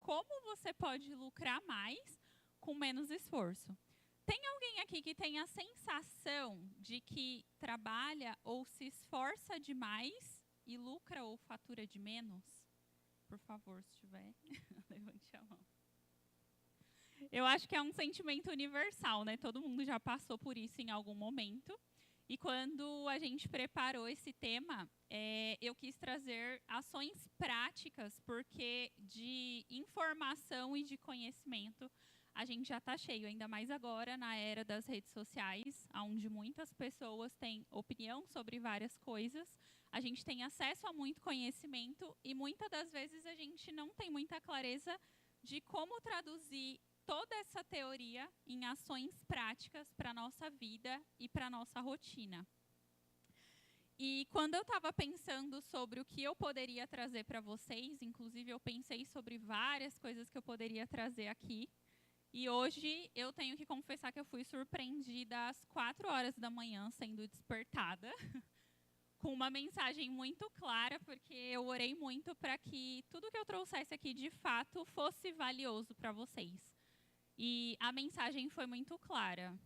como você pode lucrar mais com menos esforço. Tem alguém aqui que tem a sensação de que trabalha ou se esforça demais e lucra ou fatura de menos? Por favor, se tiver, levante a mão. Eu acho que é um sentimento universal, né? Todo mundo já passou por isso em algum momento. E quando a gente preparou esse tema, eu quis trazer ações práticas, porque de informação e de conhecimento a gente já está cheio, ainda mais agora na era das redes sociais, onde muitas pessoas têm opinião sobre várias coisas. A gente tem acesso a muito conhecimento e muitas das vezes a gente não tem muita clareza de como traduzir toda essa teoria em ações práticas para a nossa vida e para a nossa rotina. E quando eu estava pensando sobre o que eu poderia trazer para vocês, inclusive eu pensei sobre várias coisas que eu poderia trazer aqui, e hoje eu tenho que confessar que eu fui surpreendida às 4 horas da manhã sendo despertada, com uma mensagem muito clara, porque eu orei muito para que tudo que eu trouxesse aqui de fato fosse valioso para vocês. E a mensagem foi muito clara.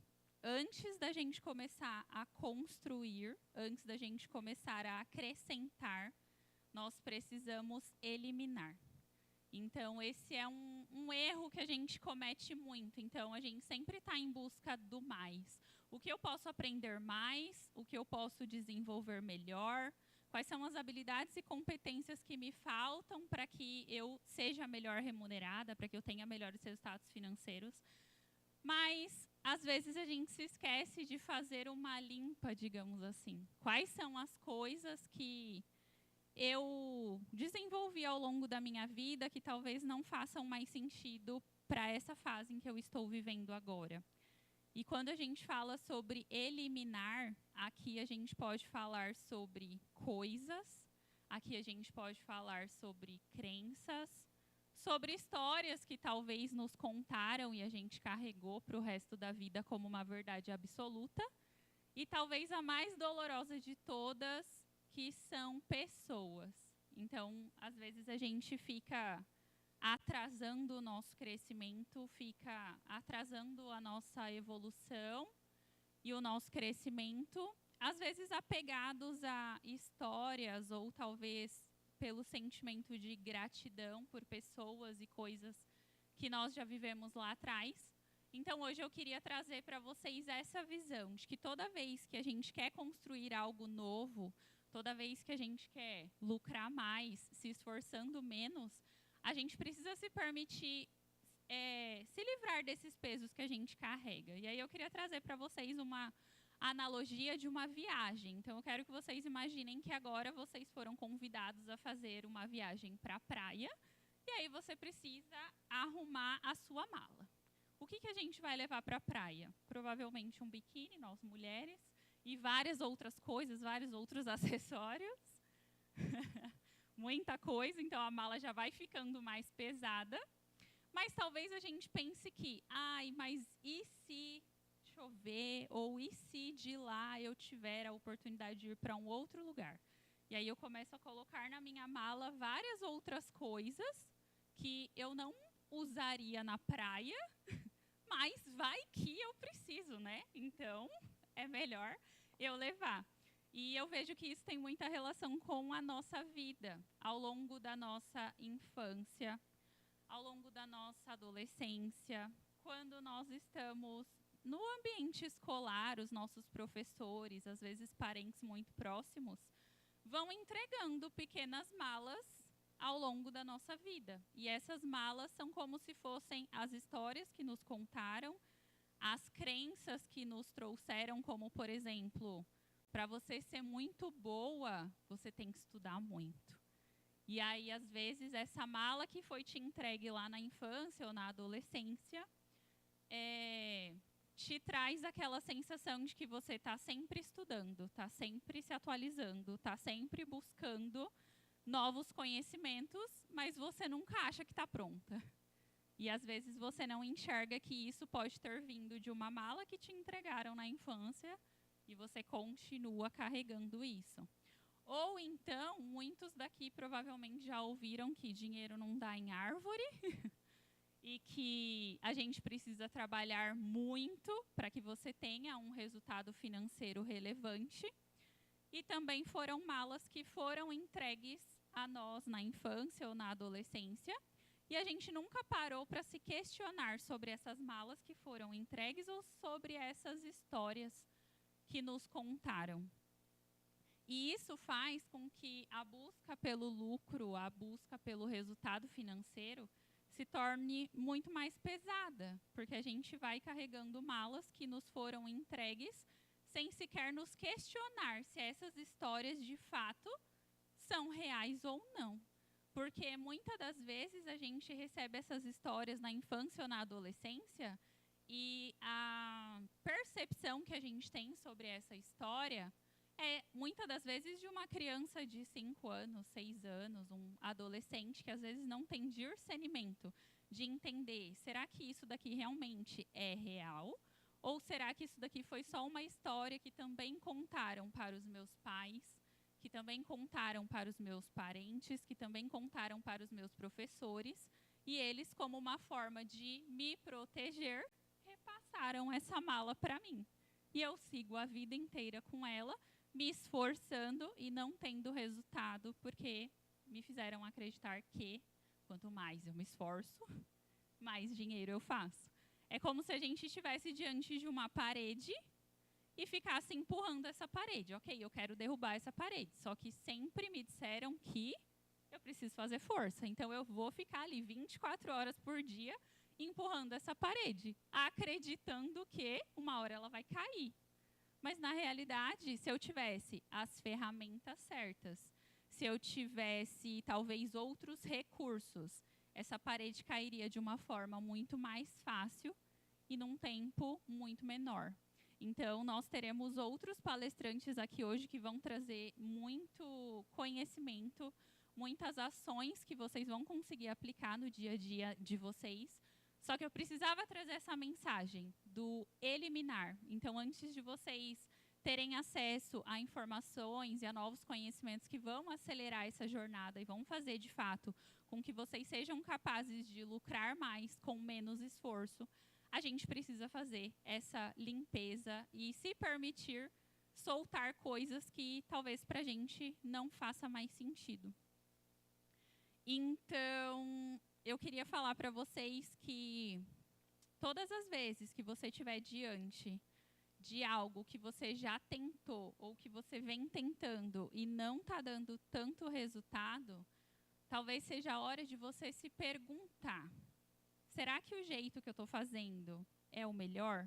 Antes da gente começar a construir, antes da gente começar a acrescentar, nós precisamos eliminar. Então, esse é um erro que a gente comete muito. Então, a gente sempre está em busca do mais. O que eu posso aprender mais? O que eu posso desenvolver melhor? Quais são as habilidades e competências que me faltam para que eu seja melhor remunerada, para que eu tenha melhores resultados financeiros? Mas, às vezes, a gente se esquece de fazer uma limpa, digamos assim. Quais são as coisas que eu desenvolvi ao longo da minha vida que talvez não façam mais sentido para essa fase em que eu estou vivendo agora? E quando a gente fala sobre eliminar, aqui a gente pode falar sobre coisas, aqui a gente pode falar sobre crenças, sobre histórias que talvez nos contaram e a gente carregou para o resto da vida como uma verdade absoluta, e talvez a mais dolorosa de todas, que são pessoas. Então, às vezes a gente fica atrasando o nosso crescimento, fica atrasando a nossa evolução e o nosso crescimento, às vezes apegados a histórias ou talvez pelo sentimento de gratidão por pessoas e coisas que nós já vivemos lá atrás. Então, hoje eu queria trazer para vocês essa visão de que toda vez que a gente quer construir algo novo, toda vez que a gente quer lucrar mais, se esforçando menos, a gente precisa se permitir se livrar desses pesos que a gente carrega. E aí eu queria trazer para vocês uma analogia de uma viagem. Então, eu quero que vocês imaginem que agora vocês foram convidados a fazer uma viagem para a praia, e aí você precisa arrumar a sua mala. O que a gente vai levar para a praia? Provavelmente um biquíni, nós mulheres, e várias outras coisas, vários outros acessórios. Muita coisa, então a mala já vai ficando mais pesada. Mas talvez a gente pense que, mas e se chover? Ou e se de lá eu tiver a oportunidade de ir para um outro lugar? E aí eu começo a colocar na minha mala várias outras coisas que eu não usaria na praia, mas vai que eu preciso, né? Então, é melhor eu levar. E eu vejo que isso tem muita relação com a nossa vida, ao longo da nossa infância, ao longo da nossa adolescência, quando nós estamos no ambiente escolar, os nossos professores, às vezes parentes muito próximos, vão entregando pequenas malas ao longo da nossa vida. E essas malas são como se fossem as histórias que nos contaram, as crenças que nos trouxeram, como, por exemplo, para você ser muito boa, você tem que estudar muito. E aí, às vezes, essa mala que foi te entregue lá na infância ou na adolescência, te traz aquela sensação de que você está sempre estudando, está sempre se atualizando, está sempre buscando novos conhecimentos, mas você nunca acha que está pronta. E às vezes você não enxerga que isso pode ter vindo de uma mala que te entregaram na infância e você continua carregando isso. Ou então, muitos daqui provavelmente já ouviram que dinheiro não dá em árvore e que a gente precisa trabalhar muito para que você tenha um resultado financeiro relevante. E também foram malas que foram entregues a nós na infância ou na adolescência. E a gente nunca parou para se questionar sobre essas malas que foram entregues ou sobre essas histórias que nos contaram. E isso faz com que a busca pelo lucro, a busca pelo resultado financeiro, se torne muito mais pesada, porque a gente vai carregando malas que nos foram entregues sem sequer nos questionar se essas histórias de fato são reais ou não. Porque muitas das vezes a gente recebe essas histórias na infância ou na adolescência e a percepção que a gente tem sobre essa história é, muitas das vezes, de uma criança de 5 anos, 6 anos, um adolescente que às vezes não tem discernimento de entender, será que isso daqui realmente é real? Ou será que isso daqui foi só uma história que também contaram para os meus pais, que também contaram para os meus parentes, que também contaram para os meus professores, e eles, como uma forma de me proteger, repassaram essa mala para mim. E eu sigo a vida inteira com ela, me esforçando e não tendo resultado, porque me fizeram acreditar que quanto mais eu me esforço, mais dinheiro eu faço. É como se a gente estivesse diante de uma parede e ficasse empurrando essa parede. Ok, eu quero derrubar essa parede, só que sempre me disseram que eu preciso fazer força. Então eu vou ficar ali 24 horas por dia empurrando essa parede, acreditando que uma hora ela vai cair. Mas na realidade, se eu tivesse as ferramentas certas, se eu tivesse talvez outros recursos, essa parede cairia de uma forma muito mais fácil e num tempo muito menor. Então, nós teremos outros palestrantes aqui hoje que vão trazer muito conhecimento, muitas ações que vocês vão conseguir aplicar no dia a dia de vocês. Só que eu precisava trazer essa mensagem do eliminar. Então, antes de vocês terem acesso a informações e a novos conhecimentos que vão acelerar essa jornada e vão fazer, de fato, com que vocês sejam capazes de lucrar mais com menos esforço, a gente precisa fazer essa limpeza e se permitir soltar coisas que talvez para a gente não faça mais sentido. Então, eu queria falar para vocês que todas as vezes que você estiver diante de algo que você já tentou ou que você vem tentando e não está dando tanto resultado, talvez seja a hora de você se perguntar: será que o jeito que eu estou fazendo é o melhor?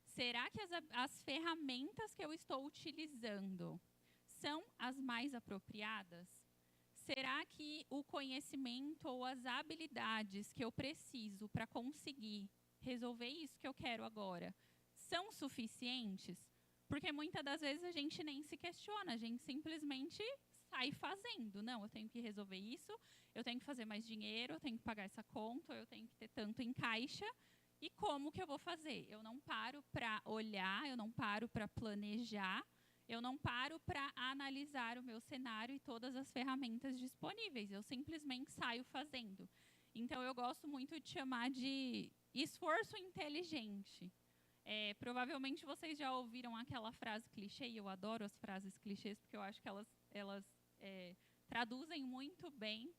Será que as ferramentas que eu estou utilizando são as mais apropriadas? Será que o conhecimento ou as habilidades que eu preciso para conseguir resolver isso que eu quero agora são suficientes? Porque muitas das vezes a gente nem se questiona, a gente simplesmente sai fazendo. Não, eu tenho que resolver isso, eu tenho que fazer mais dinheiro, eu tenho que pagar essa conta, eu tenho que ter tanto em caixa. E como que eu vou fazer? Eu não paro para olhar, eu não paro para planejar, eu não paro para analisar o meu cenário e todas as ferramentas disponíveis. Eu simplesmente saio fazendo. Então, eu gosto muito de chamar de esforço inteligente. Provavelmente vocês já ouviram aquela frase clichê, e eu adoro as frases clichês, porque eu acho que elas traduzem muito bem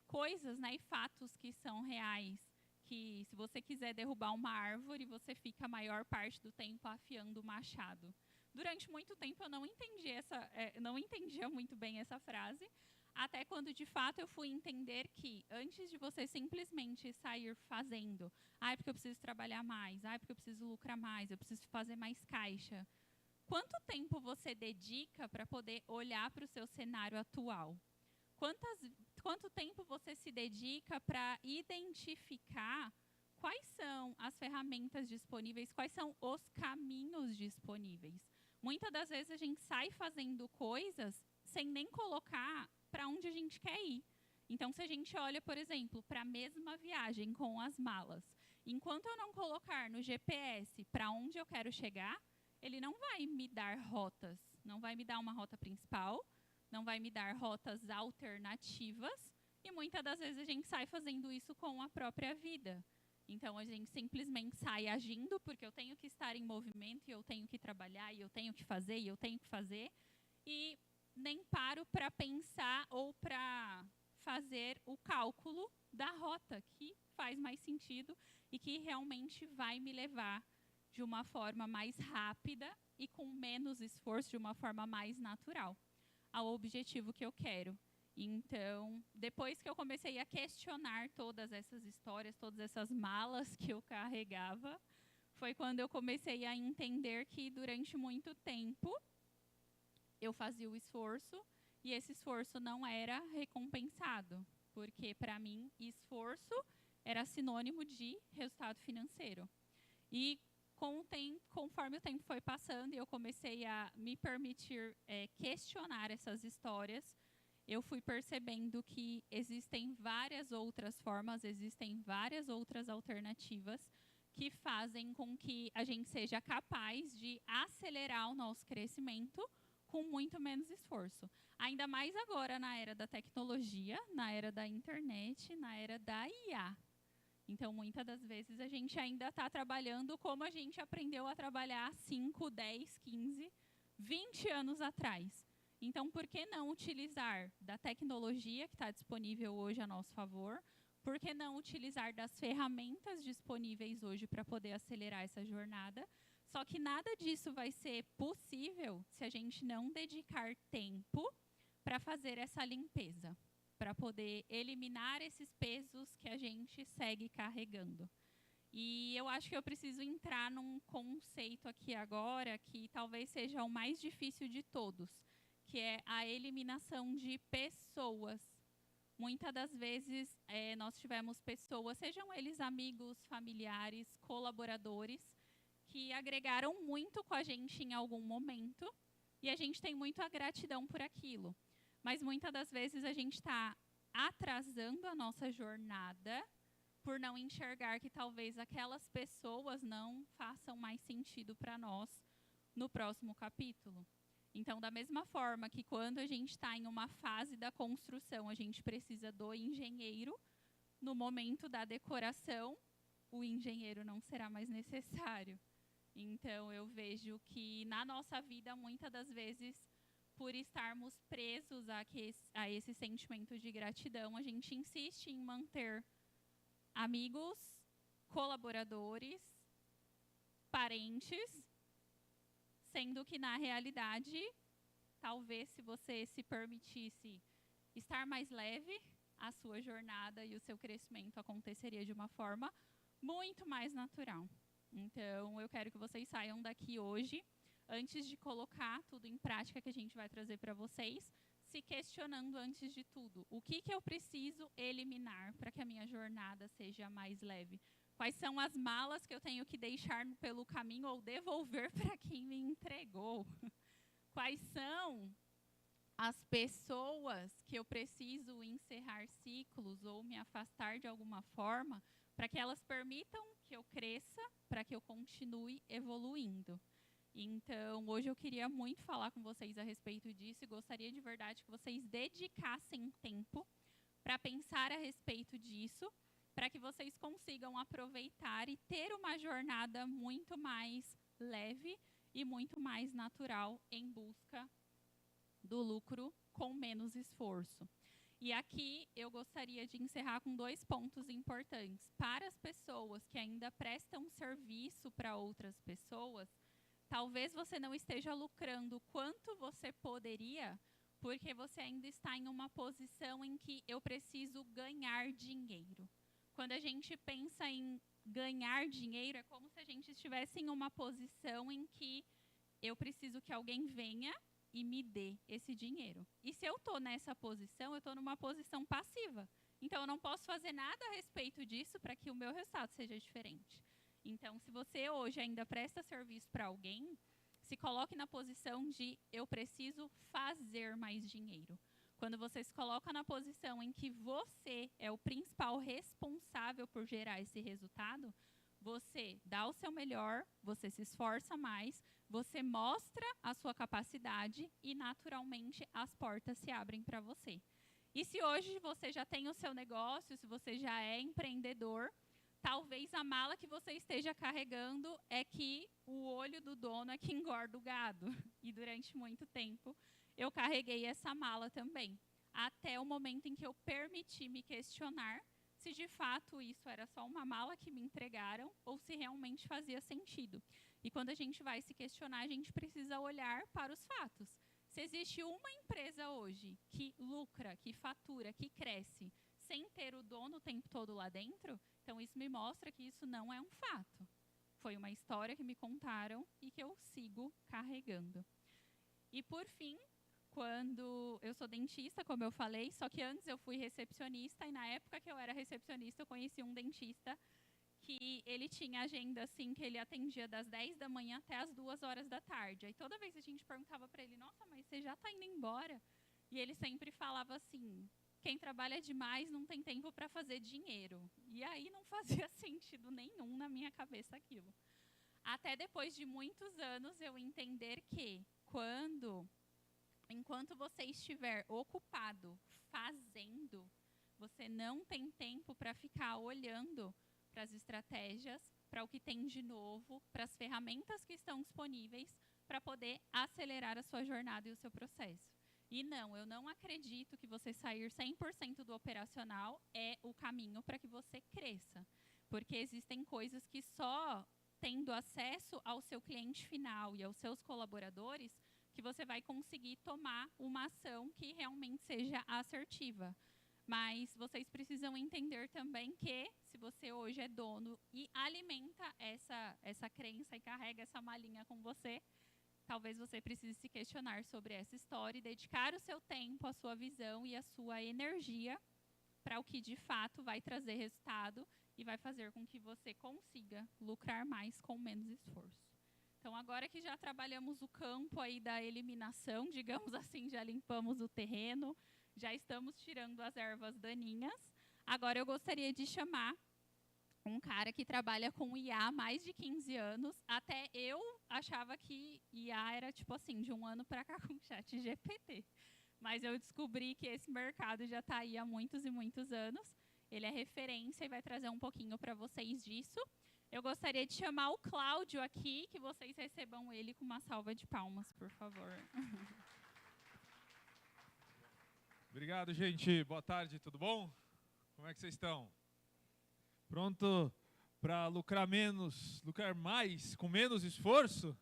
coisas, né, e fatos que são reais. Que se você quiser derrubar uma árvore, você fica a maior parte do tempo afiando o machado. Durante muito tempo eu não entendia muito bem essa frase, até quando de fato eu fui entender que antes de você simplesmente sair fazendo, porque eu preciso trabalhar mais, porque eu preciso lucrar mais, eu preciso fazer mais caixa, quanto tempo você dedica para poder olhar para o seu cenário atual? Quanto tempo você se dedica para identificar quais são as ferramentas disponíveis, quais são os caminhos disponíveis? Muitas das vezes a gente sai fazendo coisas sem nem colocar para onde a gente quer ir. Então, se a gente olha, por exemplo, para a mesma viagem com as malas, enquanto eu não colocar no GPS para onde eu quero chegar, ele não vai me dar rotas. Não vai me dar uma rota principal, não vai me dar rotas alternativas, e muitas das vezes a gente sai fazendo isso com a própria vida. Então, a gente simplesmente sai agindo, porque eu tenho que estar em movimento, e eu tenho que trabalhar, e eu tenho que fazer, e eu tenho que fazer, e nem paro para pensar ou para fazer o cálculo da rota, que faz mais sentido e que realmente vai me levar de uma forma mais rápida e com menos esforço, de uma forma mais natural, ao objetivo que eu quero. Então, depois que eu comecei a questionar todas essas histórias, todas essas malas que eu carregava, foi quando eu comecei a entender que durante muito tempo eu fazia o esforço e esse esforço não era recompensado, porque para mim esforço era sinônimo de resultado financeiro. E conforme o tempo foi passando e eu comecei a me permitir questionar essas histórias, eu fui percebendo que existem várias outras formas, existem várias outras alternativas que fazem com que a gente seja capaz de acelerar o nosso crescimento com muito menos esforço. Ainda mais agora na era da tecnologia, na era da internet, na era da IA. Então, muitas das vezes, a gente ainda está trabalhando como a gente aprendeu a trabalhar 5, 10, 15, 20 anos atrás. Então, por que não utilizar da tecnologia que está disponível hoje a nosso favor? Por que não utilizar das ferramentas disponíveis hoje para poder acelerar essa jornada? Só que nada disso vai ser possível se a gente não dedicar tempo para fazer essa limpeza, para poder eliminar esses pesos que a gente segue carregando. E eu acho que eu preciso entrar num conceito aqui agora que talvez seja o mais difícil de todos, que é a eliminação de pessoas. Muitas das vezes nós tivemos pessoas, sejam eles amigos, familiares, colaboradores, que agregaram muito com a gente em algum momento e a gente tem muito a gratidão por aquilo. Mas muitas das vezes a gente está atrasando a nossa jornada por não enxergar que talvez aquelas pessoas não façam mais sentido para nós no próximo capítulo. Então, da mesma forma que quando a gente está em uma fase da construção, a gente precisa do engenheiro, no momento da decoração, o engenheiro não será mais necessário. Então, eu vejo que na nossa vida, muitas das vezes, por estarmos presos a esse sentimento de gratidão, a gente insiste em manter amigos, colaboradores, parentes, sendo que, na realidade, talvez se você se permitisse estar mais leve, a sua jornada e o seu crescimento aconteceria de uma forma muito mais natural. Então, eu quero que vocês saiam daqui hoje, antes de colocar tudo em prática que a gente vai trazer para vocês, se questionando antes de tudo. O que eu preciso eliminar para que a minha jornada seja mais leve? Quais são as malas que eu tenho que deixar pelo caminho ou devolver para quem me entregou? Quais são as pessoas que eu preciso encerrar ciclos ou me afastar de alguma forma para que elas permitam que eu cresça, para que eu continue evoluindo? Então, hoje eu queria muito falar com vocês a respeito disso e gostaria de verdade que vocês dedicassem tempo para pensar a respeito disso, para que vocês consigam aproveitar e ter uma jornada muito mais leve e muito mais natural em busca do lucro com menos esforço. E aqui eu gostaria de encerrar com 2 pontos importantes. Para as pessoas que ainda prestam serviço para outras pessoas, talvez você não esteja lucrando quanto você poderia, porque você ainda está em uma posição em que eu preciso ganhar dinheiro. Quando a gente pensa em ganhar dinheiro, é como se a gente estivesse em uma posição em que eu preciso que alguém venha e me dê esse dinheiro. E se eu estou nessa posição, eu estou numa posição passiva. Então, eu não posso fazer nada a respeito disso para que o meu resultado seja diferente. Então, se você hoje ainda presta serviço para alguém, se coloque na posição de eu preciso fazer mais dinheiro. Quando você se coloca na posição em que você é o principal responsável por gerar esse resultado, você dá o seu melhor, você se esforça mais, Você mostra a sua capacidade e, naturalmente, as portas se abrem para você. E se hoje você já tem o seu negócio, se você já é empreendedor, talvez a mala que você esteja carregando é que o olho do dono é que engorda o gado. E durante muito tempo eu carreguei essa mala também, até o momento em que eu permiti me questionar se de fato isso era só uma mala que me entregaram ou se realmente fazia sentido. E quando a gente vai se questionar, a gente precisa olhar para os fatos. Se existe uma empresa hoje que lucra, que fatura, que cresce, sem ter o dono o tempo todo lá dentro, então isso me mostra que isso não é um fato. Foi uma história que me contaram e que eu sigo carregando. E por fim, quando eu sou dentista, como eu falei, só que antes eu fui recepcionista e na época que eu era recepcionista eu conheci um dentista que ele tinha agenda assim, que ele atendia das 10 da manhã até as 2 horas da tarde. Aí toda vez a gente perguntava para ele, nossa, mas você já está indo embora? E ele sempre falava assim, quem trabalha demais não tem tempo para fazer dinheiro. E aí não fazia sentido nenhum na minha cabeça aquilo. Até depois de muitos anos eu entender que enquanto você estiver ocupado fazendo, você não tem tempo para ficar olhando para as estratégias, para o que tem de novo, para as ferramentas que estão disponíveis para poder acelerar a sua jornada e o seu processo. E não, eu não acredito que você sair 100% do operacional é o caminho para que você cresça. Porque existem coisas que só tendo acesso ao seu cliente final e aos seus colaboradores que você vai conseguir tomar uma ação que realmente seja assertiva. Mas vocês precisam entender também que, se você hoje é dono e alimenta essa crença e carrega essa malinha com você, talvez você precise se questionar sobre essa história e dedicar o seu tempo, a sua visão e a sua energia para o que de fato vai trazer resultado e vai fazer com que você consiga lucrar mais com menos esforço. Então, agora que já trabalhamos o campo aí da eliminação, digamos assim, já limpamos o terreno, já estamos tirando as ervas daninhas. Agora eu gostaria de chamar um cara que trabalha com IA há mais de 15 anos. Até eu achava que IA era tipo assim, de um ano para cá com o ChatGPT. Mas eu descobri que esse mercado já está aí há muitos e muitos anos. Ele é referência e vai trazer um pouquinho para vocês disso. Eu gostaria de chamar o Cláudio aqui, que vocês recebam ele com uma salva de palmas, por favor. Obrigado, gente. Boa tarde, tudo bom? Como é que vocês estão? Pronto para lucrar menos, lucrar mais, com menos esforço?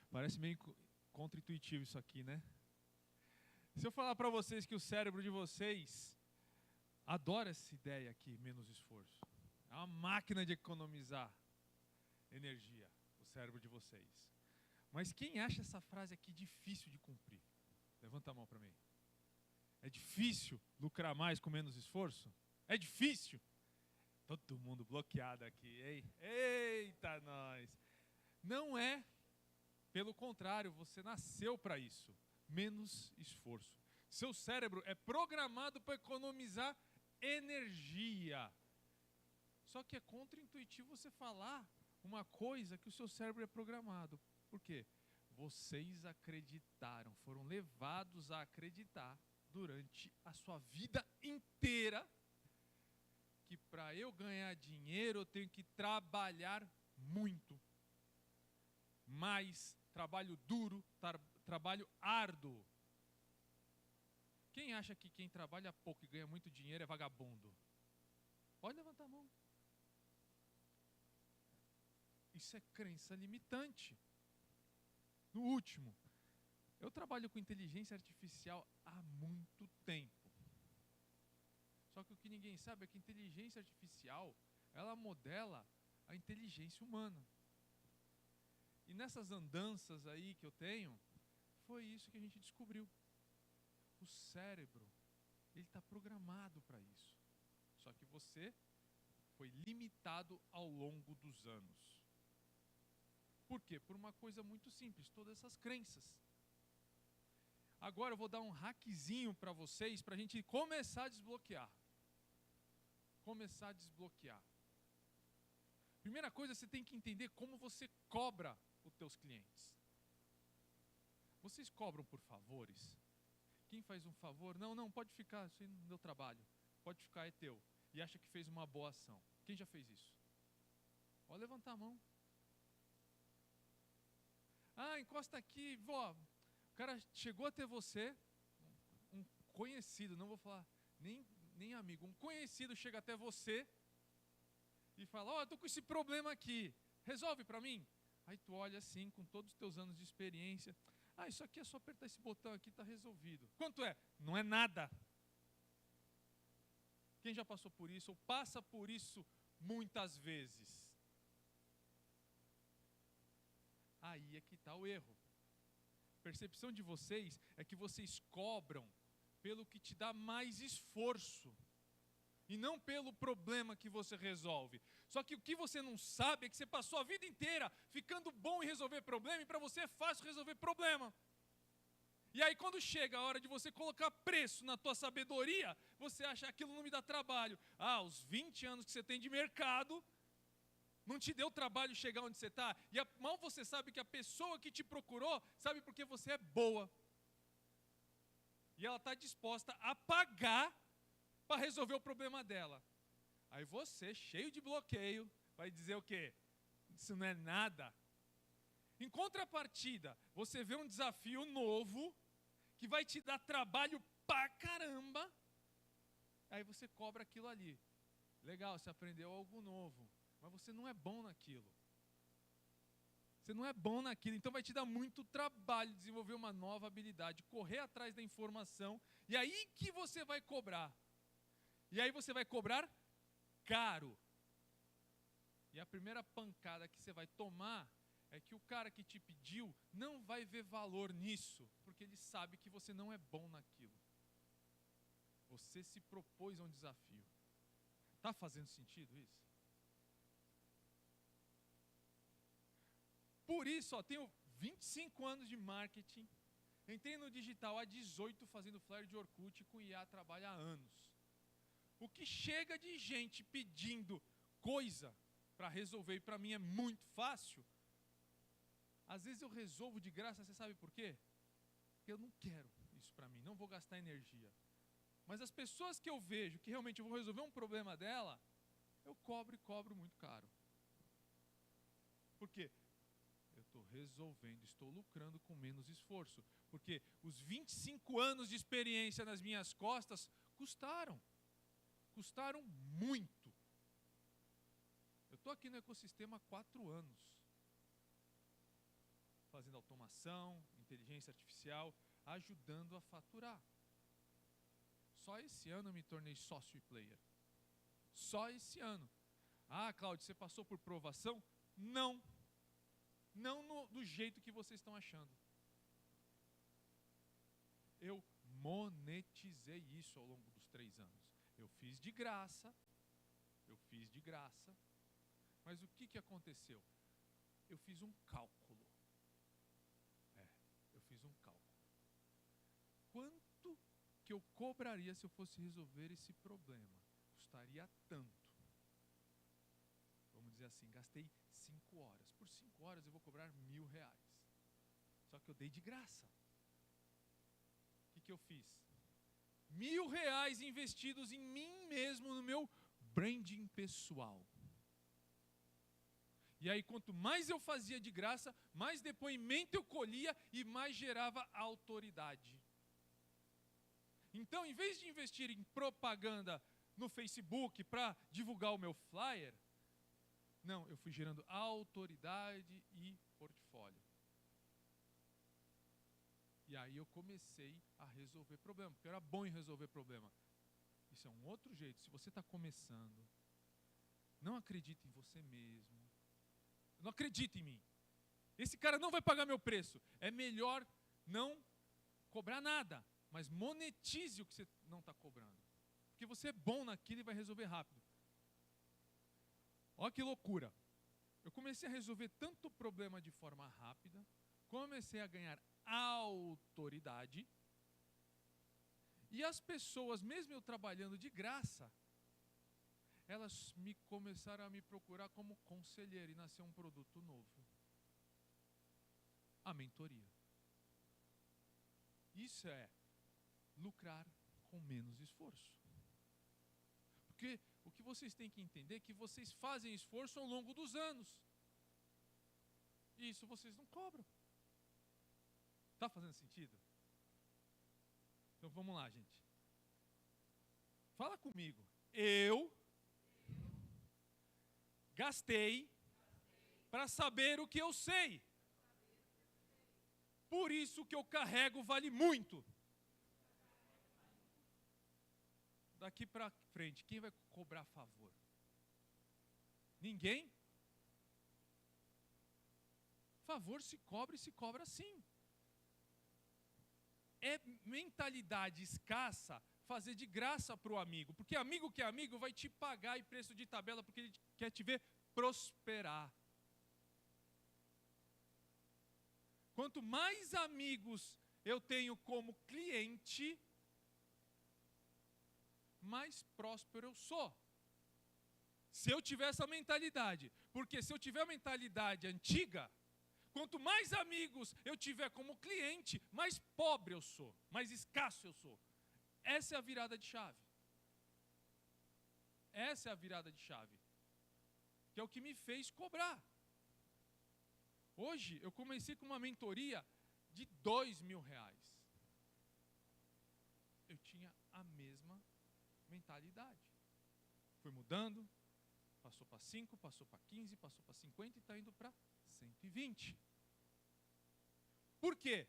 Parece meio contra-intuitivo isso aqui, né? Se eu falar para vocês que o cérebro de vocês adora essa ideia aqui, menos esforço. É uma máquina de economizar energia, o cérebro de vocês. Mas quem acha essa frase aqui difícil de cumprir? Levanta a mão para mim. É difícil lucrar mais com menos esforço? É difícil? Todo mundo bloqueado aqui. Eita, nós. Não é. Pelo contrário, você nasceu para isso. Menos esforço. Seu cérebro é programado para economizar energia. Só que é contra-intuitivo você falar uma coisa que o seu cérebro é programado. Por quê? Vocês acreditaram, foram levados a acreditar durante a sua vida inteira que para eu ganhar dinheiro eu tenho que trabalhar muito. Mais trabalho duro, trabalho árduo. Quem acha que quem trabalha pouco e ganha muito dinheiro é vagabundo? Pode levantar a mão. Isso é crença limitante. No último, eu trabalho com inteligência artificial há muito tempo. Só que o que ninguém sabe é que a inteligência artificial, ela modela a inteligência humana. E nessas andanças aí que eu tenho, foi isso que a gente descobriu. O cérebro, ele está programado para isso. Só que você foi limitado ao longo dos anos. Por quê? Por uma coisa muito simples, todas essas crenças. Agora eu vou dar um hackzinho para vocês, para a gente começar a desbloquear. Começar a desbloquear. Primeira coisa, você tem que entender como você cobra o teus clientes? Vocês cobram por favores? Quem faz um favor, não, pode ficar, isso aí não deu trabalho. Pode ficar, é teu. E acha que fez uma boa ação. Quem já fez isso? Pode levantar a mão. Ah, encosta aqui, vó. O cara chegou até você, um conhecido, não vou falar nem amigo, um conhecido chega até você e fala, ó, eu tô com esse problema aqui, resolve para mim? Aí tu olha assim, com todos os teus anos de experiência, isso aqui é só apertar esse botão aqui, tá resolvido. Quanto é? Não é nada. Quem já passou por isso ou passa por isso muitas vezes? Aí é que está o erro. A percepção de vocês é que vocês cobram pelo que te dá mais esforço e não pelo problema que você resolve. Só que o que você não sabe é que você passou a vida inteira ficando bom em resolver problema e para você é fácil resolver problema. E aí quando chega a hora de você colocar preço na tua sabedoria, você acha que aquilo não me dá trabalho. Os 20 anos que você tem de mercado não te deu trabalho chegar onde você está. E mal você sabe que a pessoa que te procurou sabe porque você é boa. E ela está disposta a pagar para resolver o problema dela. Aí você, cheio de bloqueio, vai dizer o quê? Isso não é nada. Em contrapartida, você vê um desafio novo, que vai te dar trabalho pra caramba, aí você cobra aquilo ali. Legal, você aprendeu algo novo, mas você não é bom naquilo. Você não é bom naquilo, então vai te dar muito trabalho desenvolver uma nova habilidade, correr atrás da informação, e aí que você vai cobrar. E aí você vai cobrar caro. E a primeira pancada que você vai tomar é que o cara que te pediu não vai ver valor nisso, porque ele sabe que você não é bom naquilo. Você se propôs a um desafio. Está fazendo sentido isso? Por isso, tenho 25 anos de marketing, entrei no digital há 18 fazendo flyer de Orkut e com IA trabalho há anos. O que chega de gente pedindo coisa para resolver e para mim é muito fácil, às vezes eu resolvo de graça, você sabe por quê? Porque eu não quero isso para mim, não vou gastar energia. Mas as pessoas que eu vejo que realmente eu vou resolver um problema dela, eu cobro e cobro muito caro. Por quê? Eu estou resolvendo, estou lucrando com menos esforço. Porque os 25 anos de experiência nas minhas costas custaram muito. Eu estou aqui no ecossistema há 4 anos. Fazendo automação, inteligência artificial, ajudando a faturar. Só esse ano eu me tornei sócio e player. Só esse ano. Cláudio, você passou por provação? Não. Não do jeito que vocês estão achando. Eu monetizei isso ao longo dos 3 anos. Eu fiz de graça. Mas o que aconteceu? Eu fiz um cálculo. Quanto que eu cobraria se eu fosse resolver esse problema? Custaria tanto. Vamos dizer assim, gastei 5 horas. Por 5 horas eu vou cobrar R$1.000. Só que eu dei de graça. O que eu fiz? R$1.000 investidos em mim mesmo, no meu branding pessoal. E aí, quanto mais eu fazia de graça, mais depoimento eu colhia e mais gerava autoridade. Então, em vez de investir em propaganda no Facebook para divulgar o meu flyer, não, eu fui gerando autoridade e portfólio. E aí eu comecei a resolver problema, porque eu era bom em resolver problema. Isso é um outro jeito. Se você está começando, não acredita em você mesmo. Não acredita em mim. Esse cara não vai pagar meu preço. É melhor não cobrar nada, mas monetize o que você não está cobrando. Porque você é bom naquilo e vai resolver rápido. Olha que loucura. Eu comecei a resolver tanto problema de forma rápida, comecei a ganhar autoridade, e as pessoas, mesmo eu trabalhando de graça, elas começaram a me procurar como conselheiro e nasceu um produto novo. a mentoria. Isso é lucrar com menos esforço. Porque o que vocês têm que entender é que vocês fazem esforço ao longo dos anos. E isso vocês não cobram. Está fazendo sentido? Então vamos lá, gente. Fala comigo. Eu gastei para saber o que eu sei. Por isso que eu carrego vale muito. Daqui para frente, quem vai cobrar favor? Ninguém? Favor se cobra e se cobra sim. É mentalidade escassa fazer de graça para o amigo. Porque amigo que é amigo vai te pagar em preço de tabela porque ele quer te ver prosperar. Quanto mais amigos eu tenho como cliente, mais próspero eu sou. Se eu tiver essa mentalidade. Porque se eu tiver a mentalidade antiga, quanto mais amigos eu tiver como cliente, mais pobre eu sou, mais escasso eu sou. Essa é a virada de chave. Essa é a virada de chave. Que é o que me fez cobrar. Hoje eu comecei com uma mentoria de R$2.000. Eu tinha a mesma mentalidade. Foi mudando, passou para 5, passou para 15, passou para 50 e está indo para 120. Por quê?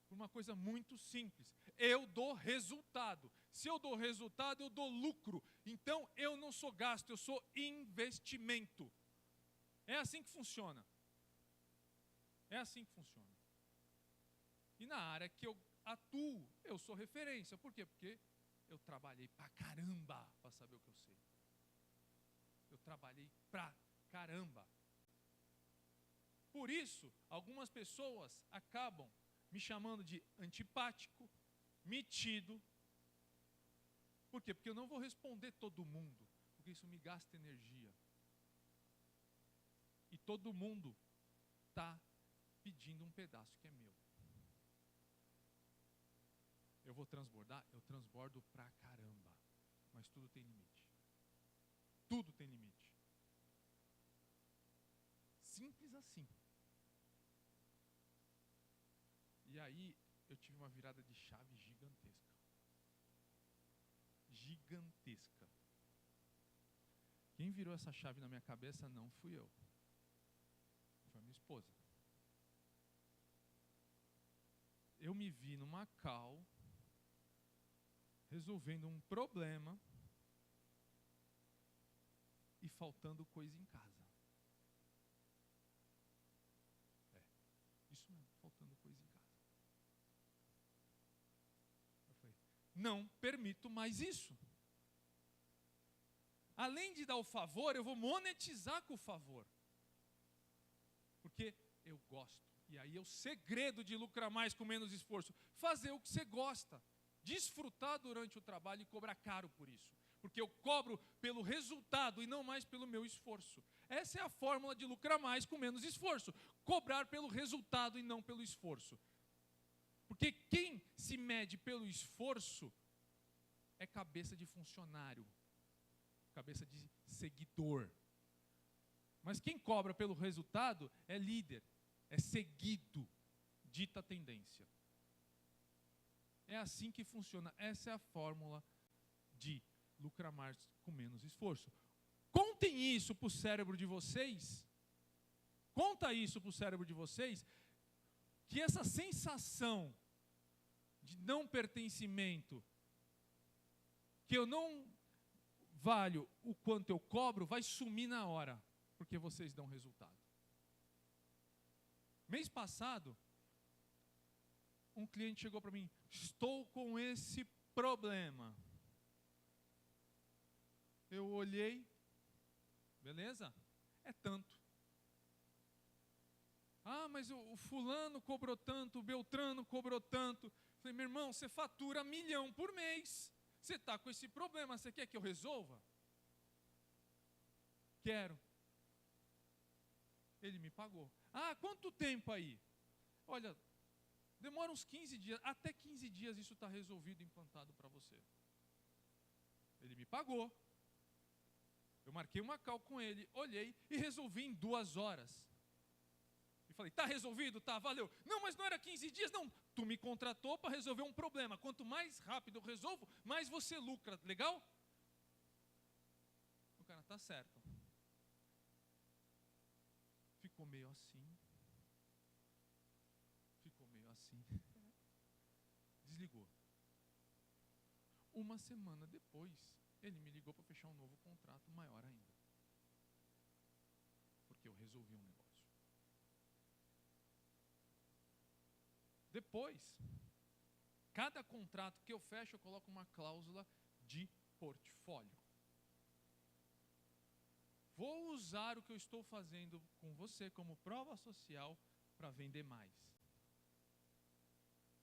Por uma coisa muito simples. Eu dou resultado. Se eu dou resultado, eu dou lucro. Então eu não sou gasto, eu sou investimento. É assim que funciona. É assim que funciona. E na área que eu atuo, eu sou referência. Por quê? Porque eu trabalhei pra caramba para saber o que eu sei. Eu trabalhei pra caramba. Por isso, algumas pessoas acabam me chamando de antipático, metido. Por quê? Porque eu não vou responder todo mundo, porque isso me gasta energia. E todo mundo está pedindo um pedaço que é meu. Eu vou transbordar? Eu transbordo pra caramba. Mas tudo tem limite. Tudo tem limite. Simples assim. E aí eu tive uma virada de chave gigantesca. Gigantesca. Quem virou essa chave na minha cabeça não fui eu. Foi a minha esposa. Eu me vi numa call, resolvendo um problema e faltando coisa em casa. Isso mesmo, faltando coisa em casa. Eu falei, não permito mais isso. Além de dar o favor, eu vou monetizar com o favor. Porque eu gosto. E aí é o segredo de lucrar mais com menos esforço. Fazer o que você gosta. Desfrutar durante o trabalho e cobrar caro por isso. Porque eu cobro pelo resultado e não mais pelo meu esforço. Essa é a fórmula de lucrar mais com menos esforço. Cobrar pelo resultado e não pelo esforço. Porque quem se mede pelo esforço é cabeça de funcionário. Cabeça de seguidor. Mas quem cobra pelo resultado é líder. É seguido, dita tendência. É assim que funciona. Essa é a fórmula de lucrar mais com menos esforço. Contem isso para o cérebro de vocês. Conta isso para o cérebro de vocês. Que essa sensação de não pertencimento, que eu não valho o quanto eu cobro, vai sumir na hora. Porque vocês dão resultado. Mês passado, um cliente chegou para mim, estou com esse problema. Eu olhei, beleza? É tanto. Ah, mas o fulano cobrou tanto, o Beltrano cobrou tanto. Falei, meu irmão, você fatura 1 milhão por mês. Você está com esse problema, você quer que eu resolva? Quero. Ele me pagou. Ah, quanto tempo aí? olha, demora uns 15 dias, até 15 dias isso está resolvido, implantado para você. Ele me pagou. Eu marquei uma call com ele, olhei e resolvi em 2 horas. E falei, tá resolvido? Tá, valeu. Não, mas não era 15 dias? Não, tu me contratou para resolver um problema. Quanto mais rápido eu resolvo, mais você lucra. Legal? O cara, tá certo. Ficou meio assim. Desligou. Uma semana depois, ele me ligou para fechar um novo contrato maior ainda. Porque eu resolvi um negócio. Depois, cada contrato que eu fecho, eu coloco uma cláusula de portfólio. Vou usar o que eu estou fazendo com você como prova social para vender mais.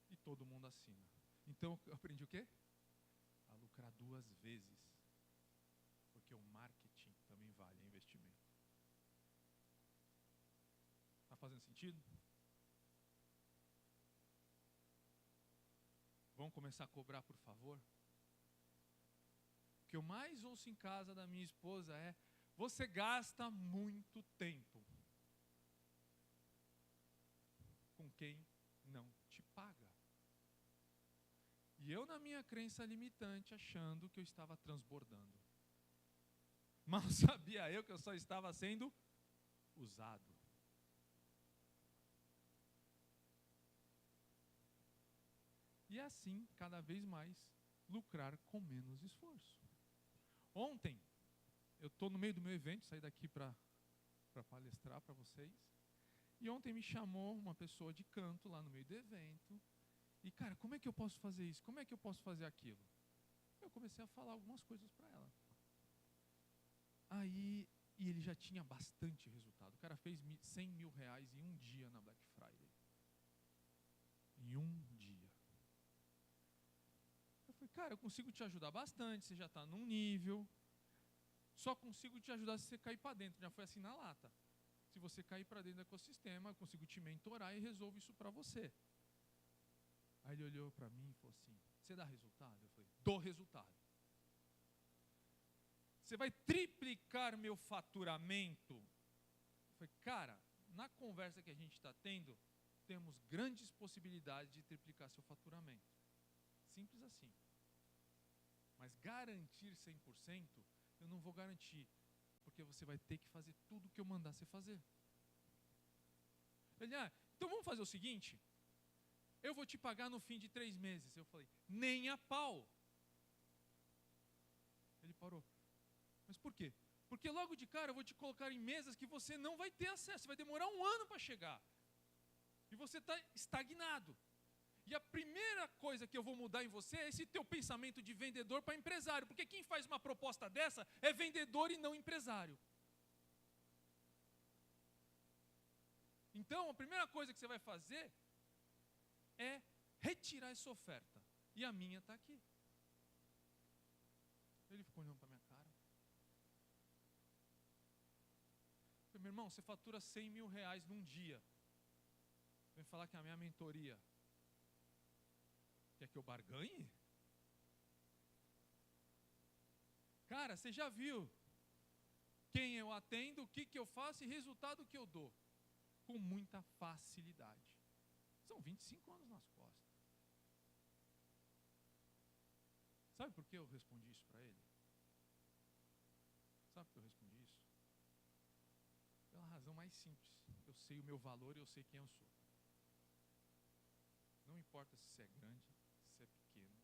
E todo mundo assina. Então, eu aprendi o quê? A lucrar 2 vezes. Porque o marketing também vale investimento. Está fazendo sentido? Vamos começar a cobrar, por favor? O que eu mais ouço em casa da minha esposa é: você gasta muito tempo com quem não te paga. E eu, na minha crença limitante, achando que eu estava transbordando. Mal sabia eu que eu só estava sendo usado. E assim, cada vez mais, lucrar com menos esforço. Ontem, eu estou no meio do meu evento, saí daqui para palestrar para vocês. E ontem me chamou uma pessoa de canto lá no meio do evento. E, cara, como é que eu posso fazer isso? Como é que eu posso fazer aquilo? Eu comecei a falar algumas coisas para ela. Aí, e ele já tinha bastante resultado. O cara fez R$100 mil em um dia na Black Friday. Em um dia. Eu falei, cara, eu consigo te ajudar bastante, você já está num nível. Só consigo te ajudar se você cair para dentro. Já foi assim na lata. Se você cair para dentro do ecossistema, eu consigo te mentorar e resolvo isso para você. Aí ele olhou para mim e falou assim, você dá resultado? Eu falei, dou resultado. Você vai triplicar meu faturamento? Eu falei, cara, na conversa que a gente está tendo, temos grandes possibilidades de triplicar seu faturamento. Simples assim. Mas garantir 100%, eu não vou garantir, porque você vai ter que fazer tudo o que eu mandar você fazer. Ele, então vamos fazer o seguinte, eu vou te pagar no fim de 3 meses. Eu falei, nem a pau. Ele parou. Mas por quê? Porque logo de cara eu vou te colocar em mesas que você não vai ter acesso, vai demorar 1 ano para chegar. E você está estagnado. E a primeira coisa que eu vou mudar em você é esse teu pensamento de vendedor para empresário. Porque quem faz uma proposta dessa é vendedor e não empresário. Então, a primeira coisa que você vai fazer é retirar essa oferta. E a minha está aqui. Ele ficou olhando para a minha cara. Eu falei, meu irmão, você fatura R$100 mil num dia. Vem falar que a minha mentoria quer que eu barganhe? Cara, você já viu quem eu atendo, o que eu faço e resultado que eu dou. Com muita facilidade. São 25 anos nas costas. Sabe por que eu respondi isso para ele? Sabe por que eu respondi isso? Pela razão mais simples. Eu sei o meu valor e eu sei quem eu sou. Não importa se você é grande, se você é pequeno.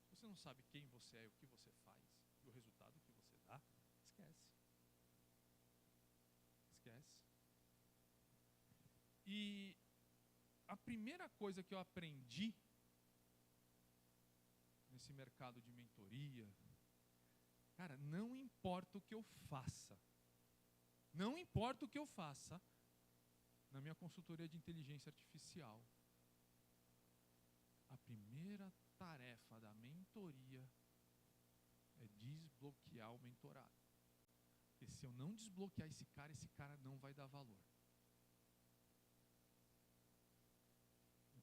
Se você não sabe quem você é e o que você faz, e o resultado que você dá, esquece. Esquece. E a primeira coisa que eu aprendi nesse mercado de mentoria, cara, não importa o que eu faça, não importa o que eu faça na minha consultoria de inteligência artificial, a primeira tarefa da mentoria é desbloquear o mentorado. Porque se eu não desbloquear esse cara não vai dar valor.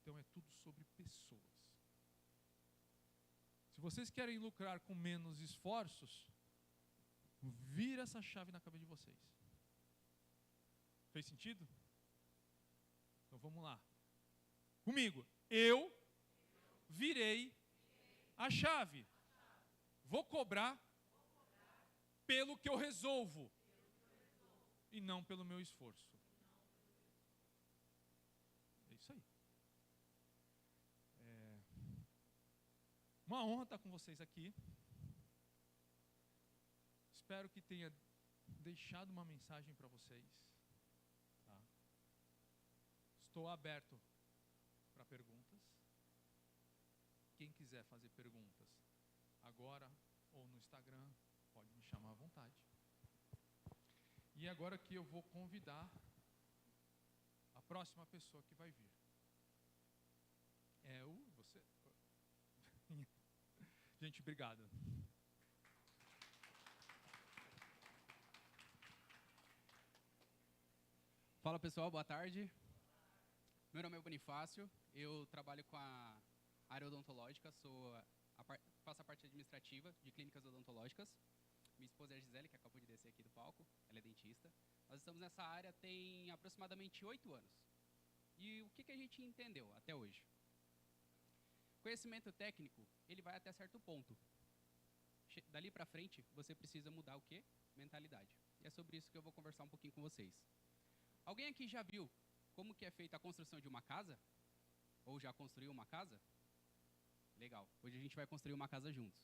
Então é tudo sobre pessoas. Se vocês querem lucrar com menos esforços, vira essa chave na cabeça de vocês. Fez sentido? Então vamos lá. Comigo. Eu virei a chave. Vou cobrar pelo que eu resolvo e não pelo meu esforço. É isso aí. Uma honra estar com vocês aqui. Espero que tenha deixado uma mensagem para vocês. Tá? Estou aberto para perguntas. Quem quiser fazer perguntas agora ou no Instagram, pode me chamar à vontade. E agora que eu vou convidar a próxima pessoa que vai vir. Você. Gente, obrigado. Fala pessoal, boa tarde. Meu nome é Bonifácio, eu trabalho com a área odontológica, faço a parte administrativa de clínicas odontológicas. Minha esposa é a Gisele, que acabou de descer aqui do palco, ela é dentista. Nós estamos nessa área tem aproximadamente 8 anos. E o que a gente entendeu até hoje? Conhecimento técnico, ele vai até certo ponto. Dali para frente, você precisa mudar o quê? Mentalidade. E é sobre isso que eu vou conversar um pouquinho com vocês. Alguém aqui já viu como que é feita a construção de uma casa? Ou já construiu uma casa? Legal. Hoje a gente vai construir uma casa juntos.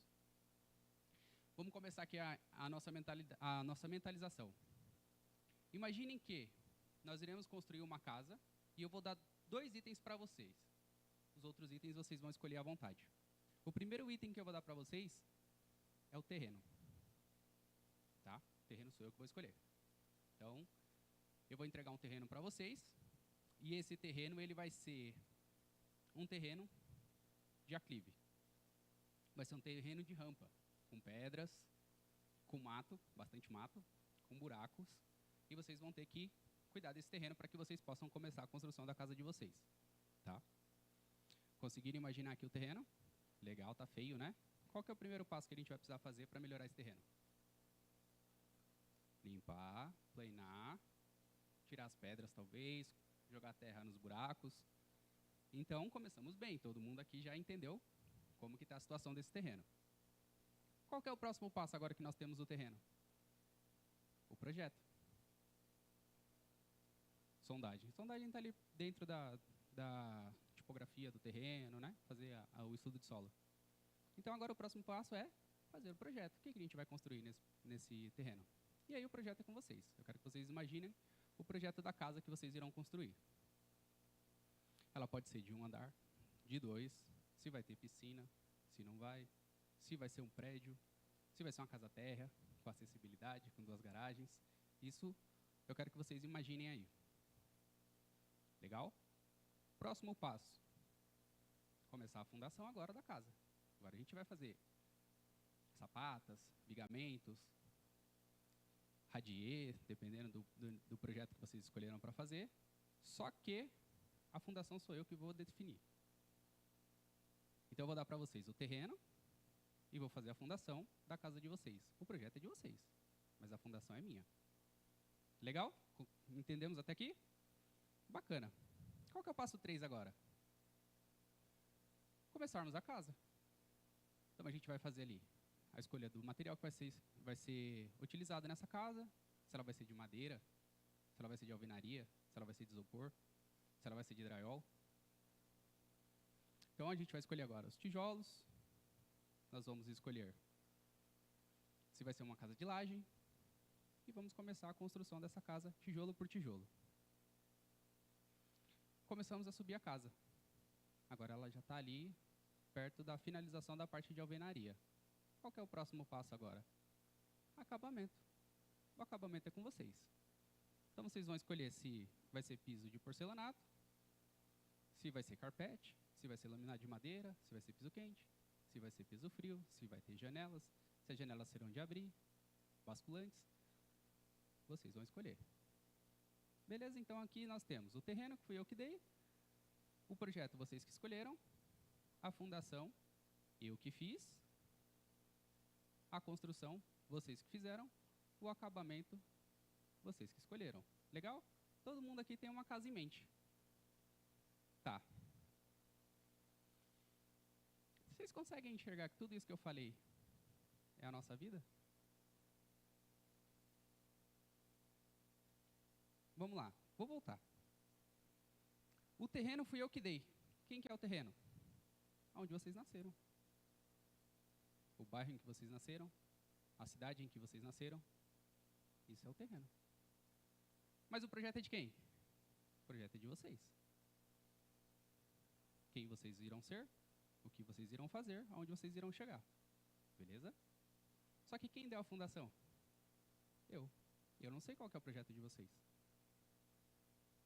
Vamos começar aqui a nossa mentalização. Imaginem que nós iremos construir uma casa e eu vou dar 2 itens para vocês. Os outros itens vocês vão escolher à vontade. O primeiro item que eu vou dar para vocês é o terreno. Tá? O terreno sou eu que vou escolher. Então, eu vou entregar um terreno para vocês. E esse terreno ele vai ser um terreno de aclive. Vai ser um terreno de rampa, com pedras, com mato, bastante mato, com buracos. E vocês vão ter que cuidar desse terreno para que vocês possam começar a construção da casa de vocês. Tá? Conseguiram imaginar aqui o terreno? Legal, tá feio, né? Qual que é o primeiro passo que a gente vai precisar fazer para melhorar esse terreno? Limpar, planar, tirar as pedras talvez, jogar terra nos buracos. Então, começamos bem. Todo mundo aqui já entendeu como que está a situação desse terreno. Qual que é o próximo passo agora que nós temos o terreno? O projeto. Sondagem. Sondagem está ali dentro da tipografia do terreno, né? Fazer o estudo de solo. Então, agora o próximo passo é fazer o projeto. O que a gente vai construir nesse terreno? E aí o projeto é com vocês. Eu quero que vocês imaginem o projeto da casa que vocês irão construir. Ela pode ser de 1 andar, de 2, se vai ter piscina, se não vai, se vai ser um prédio, se vai ser uma casa térrea, com acessibilidade, com 2 garagens. Isso eu quero que vocês imaginem aí. Legal? Próximo passo. Começar a fundação agora da casa. Agora a gente vai fazer sapatas, vigamentos, radier, dependendo do projeto que vocês escolheram para fazer. Só que a fundação sou eu que vou definir. Então eu vou dar para vocês o terreno e vou fazer a fundação da casa de vocês. O projeto é de vocês, mas a fundação é minha. Legal? Entendemos até aqui? Bacana. Qual que é o passo 3 agora? Começarmos a casa. Então a gente vai fazer ali a escolha do material que vai ser utilizado nessa casa, se ela vai ser de madeira, se ela vai ser de alvenaria, se ela vai ser de isopor, se ela vai ser de drywall. Então a gente vai escolher agora os tijolos, nós vamos escolher se vai ser uma casa de laje e vamos começar a construção dessa casa tijolo por tijolo. Começamos a subir a casa. Agora ela já está ali perto da finalização da parte de alvenaria. Qual que é o próximo passo agora? Acabamento. O acabamento é com vocês. Então vocês vão escolher se vai ser piso de porcelanato, se vai ser carpete, se vai ser laminado de madeira, se vai ser piso quente, se vai ser piso frio, se vai ter janelas, se as janelas serão de abrir, basculantes. Vocês vão escolher. Beleza, então aqui nós temos o terreno, que fui eu que dei, O projeto vocês que escolheram, a fundação eu que fiz, a construção vocês que fizeram, o acabamento vocês que escolheram. Legal? Todo mundo aqui tem uma casa em mente. Tá. Vocês conseguem enxergar que tudo isso que eu falei é a nossa vida? Vamos lá, vou voltar. O terreno fui eu que dei. Quem que é o terreno? Onde vocês nasceram. O bairro em que vocês nasceram, a cidade em que vocês nasceram. Isso é o terreno. Mas o projeto é de quem? O projeto é de vocês. Quem vocês irão ser, o que vocês irão fazer, aonde vocês irão chegar. Beleza? Só que quem deu a fundação? Eu. Eu não sei qual que é o projeto de vocês.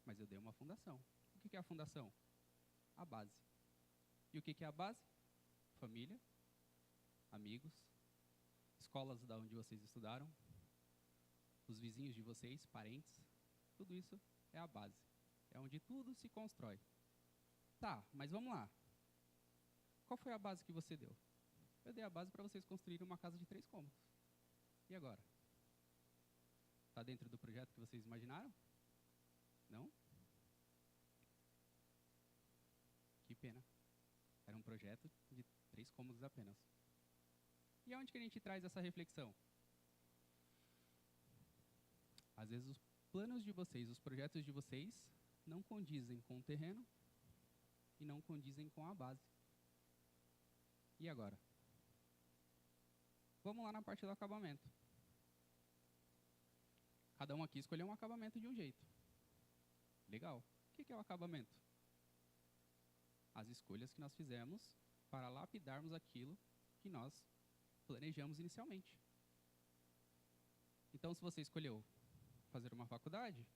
Mas eu dei uma fundação. O que é a fundação? A base. E o que é a base? Família, amigos, escolas da onde vocês estudaram, os vizinhos de vocês, parentes, tudo isso é a base. É onde tudo se constrói. Tá, mas vamos lá. Qual foi a base que você deu? Eu dei a base para vocês construírem uma casa de 3 cômodos. E agora? Está dentro do projeto que vocês imaginaram? Não? Que pena. Era um projeto de 3 cômodos apenas. E aonde que a gente traz essa reflexão? Às vezes os planos de vocês, os projetos de vocês, não condizem com o terreno e não condizem com a base. E agora? Vamos lá na parte do acabamento. Cada um aqui escolheu um acabamento de um jeito. Legal. O que é o acabamento? As escolhas que nós fizemos para lapidarmos aquilo que nós planejamos inicialmente. Então, se você escolheu fazer uma faculdade,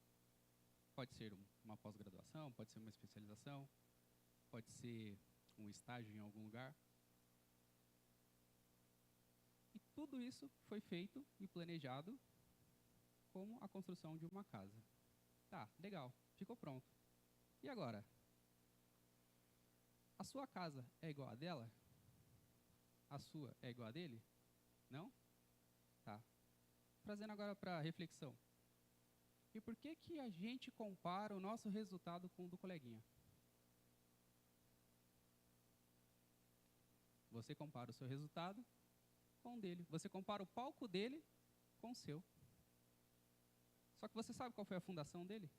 pode ser uma pós-graduação, pode ser uma especialização, pode ser um estágio em algum lugar. E tudo isso foi feito e planejado como a construção de uma casa. Tá, legal, ficou pronto. E agora? A sua casa é igual a dela? A sua é igual a dele? Não? Tá. Trazendo agora para reflexão. E por que que a gente compara o nosso resultado com o do coleguinha? Você compara o seu resultado com o dele. Você compara o palco dele com o seu. Só que você sabe qual foi a fundação dele?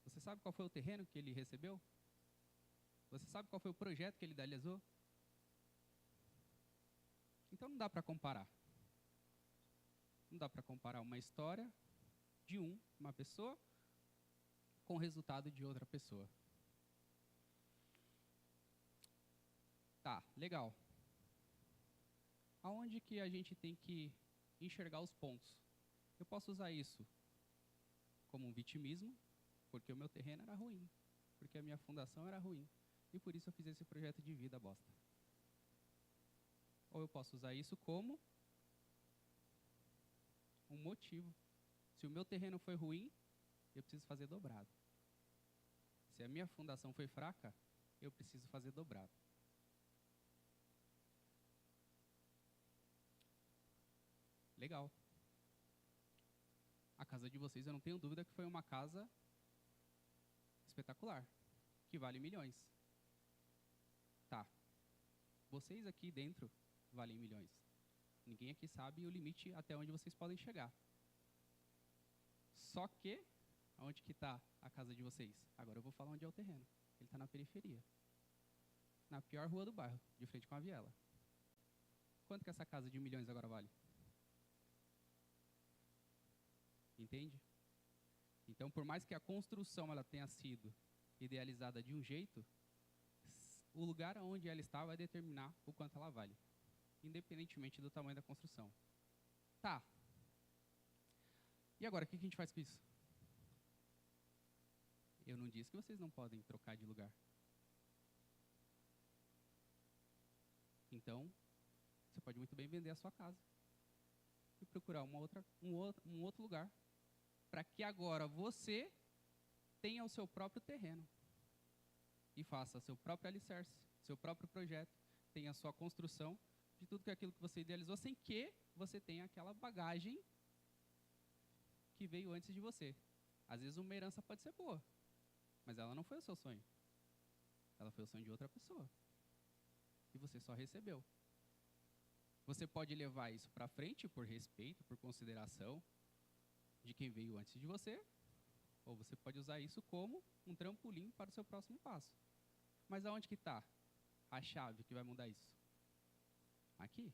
Você sabe qual foi o terreno que ele recebeu? Você sabe qual foi o projeto que ele idealizou? Então não dá para comparar. Não dá para comparar uma história de uma pessoa com o resultado de outra pessoa. Tá, legal. Aonde que a gente tem que enxergar os pontos? Eu posso usar isso como um vitimismo, porque o meu terreno era ruim, porque a minha fundação era ruim, e por isso eu fiz esse projeto de vida bosta. Ou eu posso usar isso como um motivo. Se o meu terreno foi ruim, eu preciso fazer dobrado. Se a minha fundação foi fraca, eu preciso fazer dobrado. Legal. A casa de vocês, eu não tenho dúvida que foi uma casa espetacular, que vale milhões. Tá. Vocês aqui dentro valem milhões. Ninguém aqui sabe o limite até onde vocês podem chegar. Só que, onde que está a casa de vocês? Agora eu vou falar onde é o terreno. Ele está na periferia. Na pior rua do bairro, de frente com a viela. Quanto que essa casa de milhões agora vale? Entende? Então, por mais que a construção ela tenha sido idealizada de um jeito, o lugar onde ela está vai determinar o quanto ela vale, independentemente do tamanho da construção. Tá. E agora, o que a gente faz com isso? Eu não disse que vocês não podem trocar de lugar. Então, você pode muito bem vender a sua casa e procurar um outro lugar para que agora você tenha o seu próprio terreno. e faça seu próprio alicerce, seu próprio projeto, tenha a sua construção de tudo aquilo que você idealizou, sem que você tenha aquela bagagem que veio antes de você. Às vezes uma herança pode ser boa, mas ela não foi o seu sonho. Ela foi o sonho de outra pessoa. E você só recebeu. Você pode levar isso para frente por respeito, por consideração de quem veio antes de você, ou você pode usar isso como um trampolim para o seu próximo passo. Mas aonde que está a chave que vai mudar isso? Aqui.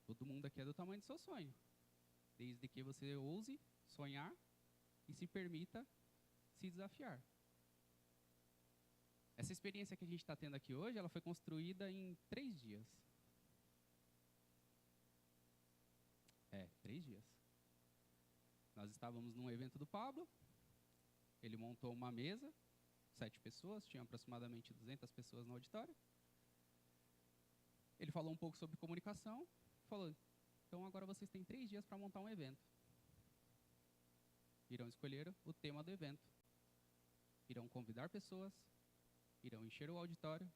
Todo mundo aqui é do tamanho do seu sonho. Desde que você ouse sonhar e se permita se desafiar. Essa experiência que a gente está tendo aqui hoje, ela foi construída em 3 dias. 3 dias. Nós estávamos num evento do Pablo, ele montou uma mesa, 7 pessoas, tinha aproximadamente 200 pessoas no auditório. Ele falou um pouco sobre comunicação, falou, então agora vocês têm 3 dias para montar um evento. Irão escolher o tema do evento. Irão convidar pessoas, irão encher o auditório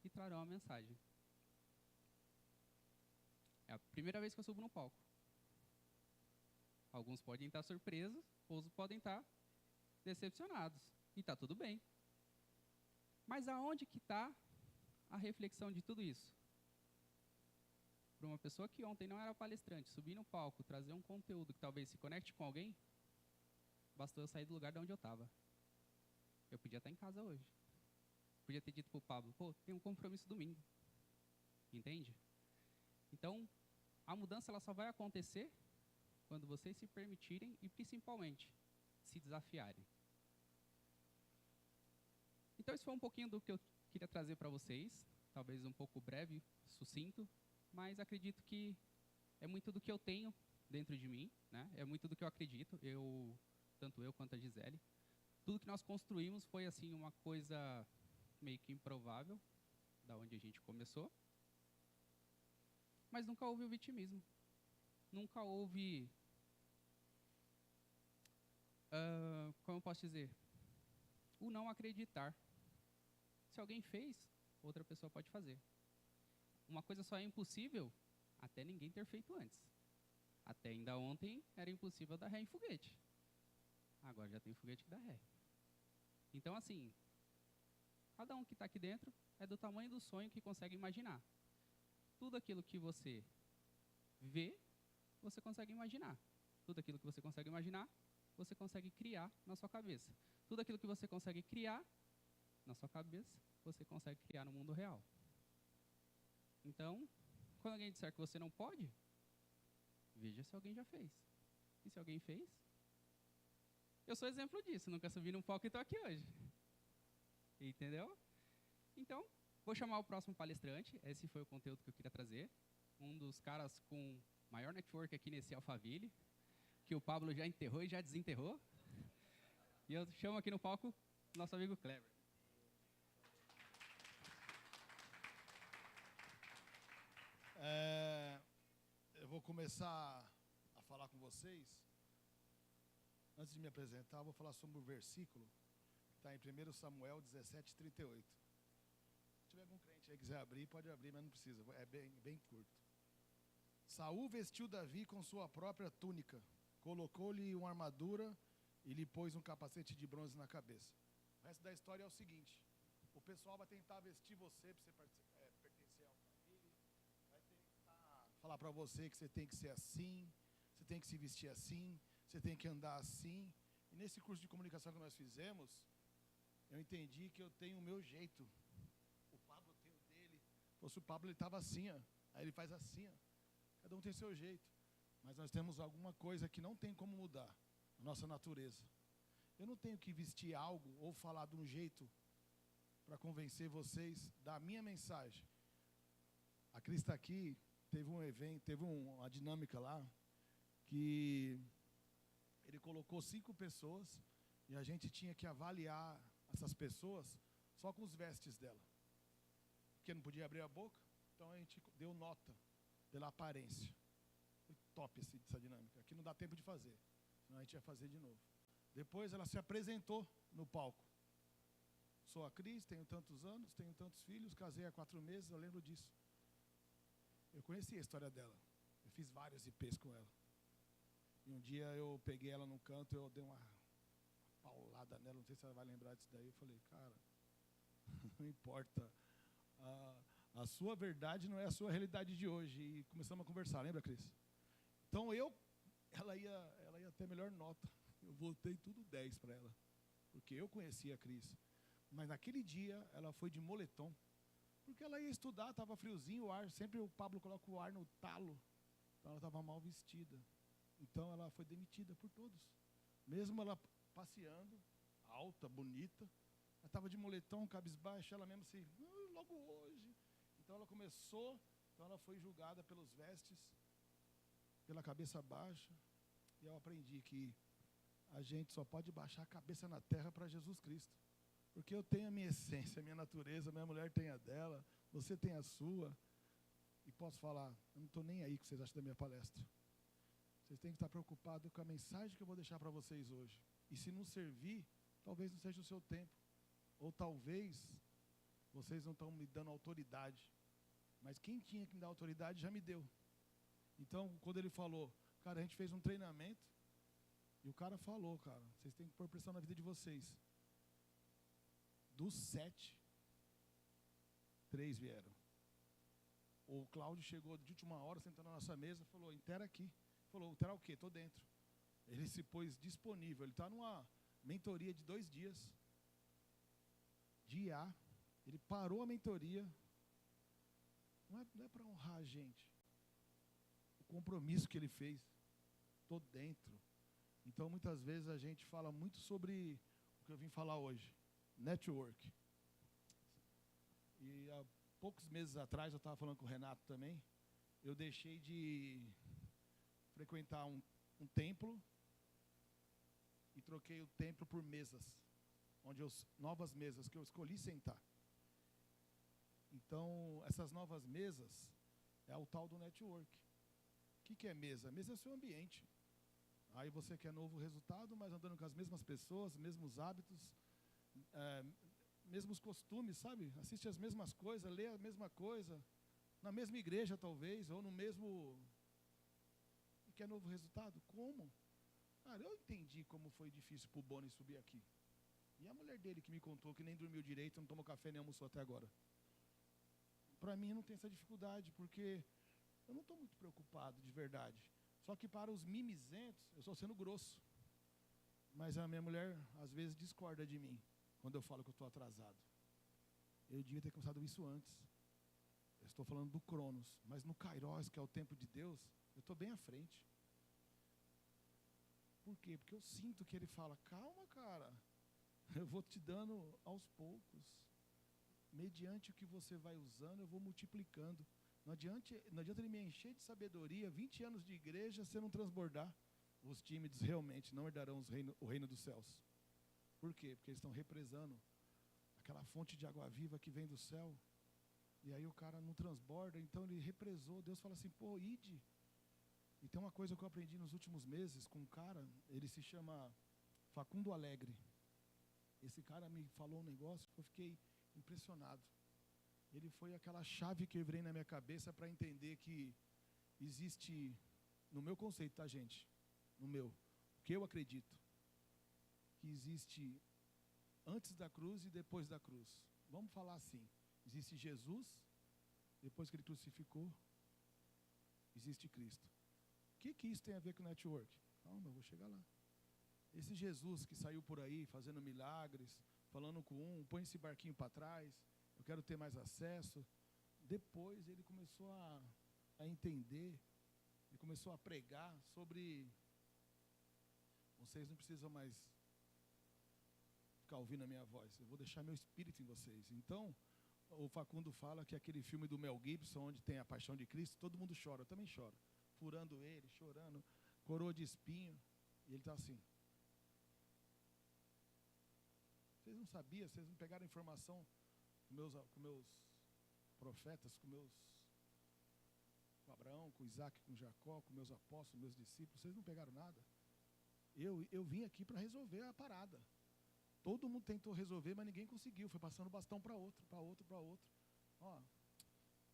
e trarão a mensagem. É a primeira vez que eu subo no palco. Alguns podem estar surpresos, outros podem estar decepcionados. E está tudo bem. Mas aonde que está a reflexão de tudo isso? Para uma pessoa que ontem não era palestrante, subir no palco, trazer um conteúdo que talvez se conecte com alguém, bastou eu sair do lugar de onde eu estava. Eu podia estar em casa hoje. Podia ter dito para o Pablo, pô, tem um compromisso domingo. Entende? Então, a mudança ela só vai acontecer quando vocês se permitirem e, principalmente, se desafiarem. Então, isso foi um pouquinho do que eu queria trazer para vocês. Talvez um pouco breve, sucinto, mas acredito que é muito do que eu tenho dentro de mim, né? É muito do que eu acredito, tanto eu quanto a Gisele. Tudo que nós construímos foi assim uma coisa meio que improvável, da onde a gente começou. Mas nunca houve o vitimismo. Nunca houve, como eu posso dizer, o não acreditar. Se alguém fez, outra pessoa pode fazer. Uma coisa só é impossível até ninguém ter feito antes. Até ainda ontem era impossível dar ré em foguete. Agora já tem foguete que dá ré. Então, assim, cada um que está aqui dentro é do tamanho do sonho que consegue imaginar. Tudo aquilo que você vê, você consegue imaginar. Tudo aquilo que você consegue imaginar, você consegue criar na sua cabeça. Tudo aquilo que você consegue criar na sua cabeça, você consegue criar no mundo real. Então, quando alguém disser que você não pode, veja se alguém já fez. E se alguém fez? Eu sou exemplo disso, nunca subi num palco e estou aqui hoje. Entendeu? Então, vou chamar o próximo palestrante. Esse foi o conteúdo que eu queria trazer. Um dos caras com maior network aqui nesse Alphaville, que o Pablo já enterrou e já desenterrou. E eu chamo aqui no palco nosso amigo Kleber. Eu vou começar a falar com vocês. Antes de me apresentar, eu vou falar sobre o versículo que está em 1 Samuel 17:38. Se tiver algum crente aí que quiser abrir, pode abrir, mas não precisa, é bem curto. Saul vestiu Davi com sua própria túnica, colocou-lhe uma armadura e lhe pôs um capacete de bronze na cabeça. O resto da história é o seguinte: o pessoal vai tentar vestir você para você pertencer ao família, vai tentar falar para você que você tem que ser assim, você tem que se vestir assim, você tem que andar assim. E nesse curso de comunicação que nós fizemos, eu entendi que eu tenho o meu jeito. O Pablo tem o dele. Se o Pablo estava assim, ó, aí ele faz assim, ó. Cada um tem seu jeito. Mas nós temos alguma coisa que não tem como mudar, a nossa natureza. Eu não tenho que vestir algo ou falar de um jeito para convencer vocês da minha mensagem. A Cris está aqui, teve um evento, teve uma dinâmica lá, que ele colocou 5 pessoas e a gente tinha que avaliar essas pessoas só com os vestes dela. Porque não podia abrir a boca, então a gente deu nota pela aparência. Foi top essa dinâmica. Aqui não dá tempo de fazer, senão a gente ia fazer de novo. Depois ela se apresentou no palco. sou a Cris, tenho tantos anos, tenho tantos filhos, casei há 4 meses, eu lembro disso. Eu conheci a história dela. Eu fiz vários IPs com ela. E um dia eu peguei ela num canto, eu dei uma paulada nela, não sei se ela vai lembrar disso daí. Eu falei, cara, não importa. A sua verdade não é a sua realidade de hoje. E começamos a conversar, lembra, Cris? Então ela ia ter a melhor nota. Eu voltei tudo 10 para ela. Porque eu conhecia a Cris. Mas naquele dia ela foi de moletom. Porque ela ia estudar, estava friozinho, o ar, sempre o Pablo coloca o ar no talo. Então ela estava mal vestida. Então ela foi demitida por todos. Mesmo ela passeando, alta, bonita, ela estava de moletom, cabisbaixo, ela mesmo assim, logo hoje. Então ela começou, então ela foi julgada pelos vestes, pela cabeça baixa. E eu aprendi que a gente só pode baixar a cabeça na terra para Jesus Cristo. Porque eu tenho a minha essência, a minha natureza, minha mulher tem a dela, você tem a sua. E posso falar, eu não estou nem aí com o que vocês acham da minha palestra. Vocês têm que estar preocupados com a mensagem que eu vou deixar para vocês hoje. E se não servir, talvez não seja o seu tempo. Ou talvez vocês não estão me dando autoridade. Mas quem tinha que me dar autoridade já me deu. Então, quando ele falou, cara, a gente fez um treinamento, e o cara falou, cara, vocês têm que pôr pressão na vida de vocês. Dos 7, 3 vieram. O Cláudio chegou de última hora, sentou na nossa mesa, falou, intera aqui. Falou, intera o quê? Estou dentro. Ele se pôs disponível, ele está numa mentoria de 2 dias, de IA, ele parou a mentoria, não é para honrar a gente, o compromisso que ele fez, estou dentro. Então, muitas vezes a gente fala muito sobre o que eu vim falar hoje, network. E há poucos meses atrás, eu estava falando com o Renato também, eu deixei de frequentar um templo e troquei o templo por mesas, novas mesas que eu escolhi sentar. Então, essas novas mesas é o tal do network. O que é mesa? Mesa é o seu ambiente. Aí você quer novo resultado, mas andando com as mesmas pessoas, mesmos hábitos, mesmos costumes, sabe? Assiste as mesmas coisas, lê a mesma coisa, na mesma igreja talvez, ou no mesmo... E quer novo resultado? Como? Cara, eu entendi como foi difícil para o Boni subir aqui. E a mulher dele que me contou que nem dormiu direito, não tomou café nem almoçou até agora. Para mim não tem essa dificuldade, porque eu não estou muito preocupado de verdade. Só que para os mimizentos, eu estou sendo grosso. Mas a minha mulher, às vezes, discorda de mim, quando eu falo que eu estou atrasado. Eu devia ter começado isso antes. Eu estou falando do Cronos, mas no Kairos, que é o tempo de Deus, eu estou bem à frente. Por quê? Porque eu sinto que ele fala, calma, cara, eu vou te dando aos poucos. Mediante o que você vai usando, eu vou multiplicando. Não adianta ele me encher de sabedoria, 20 anos de igreja, se eu não transbordar. Os tímidos realmente não herdarão o reino dos céus. Por quê? Porque eles estão represando aquela fonte de água viva que vem do céu. E aí o cara não transborda, então ele represou. Deus fala assim, pô, ide. E tem uma coisa que eu aprendi nos últimos meses com um cara, ele se chama Facundo Alegre. Esse cara me falou um negócio que eu fiquei impressionado. Ele foi aquela chave que eu virei na minha cabeça para entender que existe, no meu conceito, tá, gente? No meu, o que eu acredito, que existe antes da cruz e depois da cruz. Vamos falar assim, existe Jesus, depois que ele crucificou, existe Cristo. O que isso tem a ver com network? Calma, eu vou chegar lá. Esse Jesus que saiu por aí fazendo milagres, falando com põe esse barquinho para trás, eu quero ter mais acesso. Depois ele começou a entender, ele começou a pregar sobre... Vocês não precisam mais ficar ouvindo a minha voz, eu vou deixar meu espírito em vocês. Então, o Facundo fala que aquele filme do Mel Gibson, onde tem a paixão de Cristo, todo mundo chora, eu também choro. Furando ele, chorando, coroa de espinho, e ele está assim. Vocês não sabiam, vocês não pegaram informação com meus profetas, com Abraão, com Isaac, com Jacó, com meus apóstolos, meus discípulos, vocês não pegaram nada. Eu vim aqui para resolver a parada. Todo mundo tentou resolver, mas ninguém conseguiu. Foi passando o bastão para outro, para outro, para outro. Ó,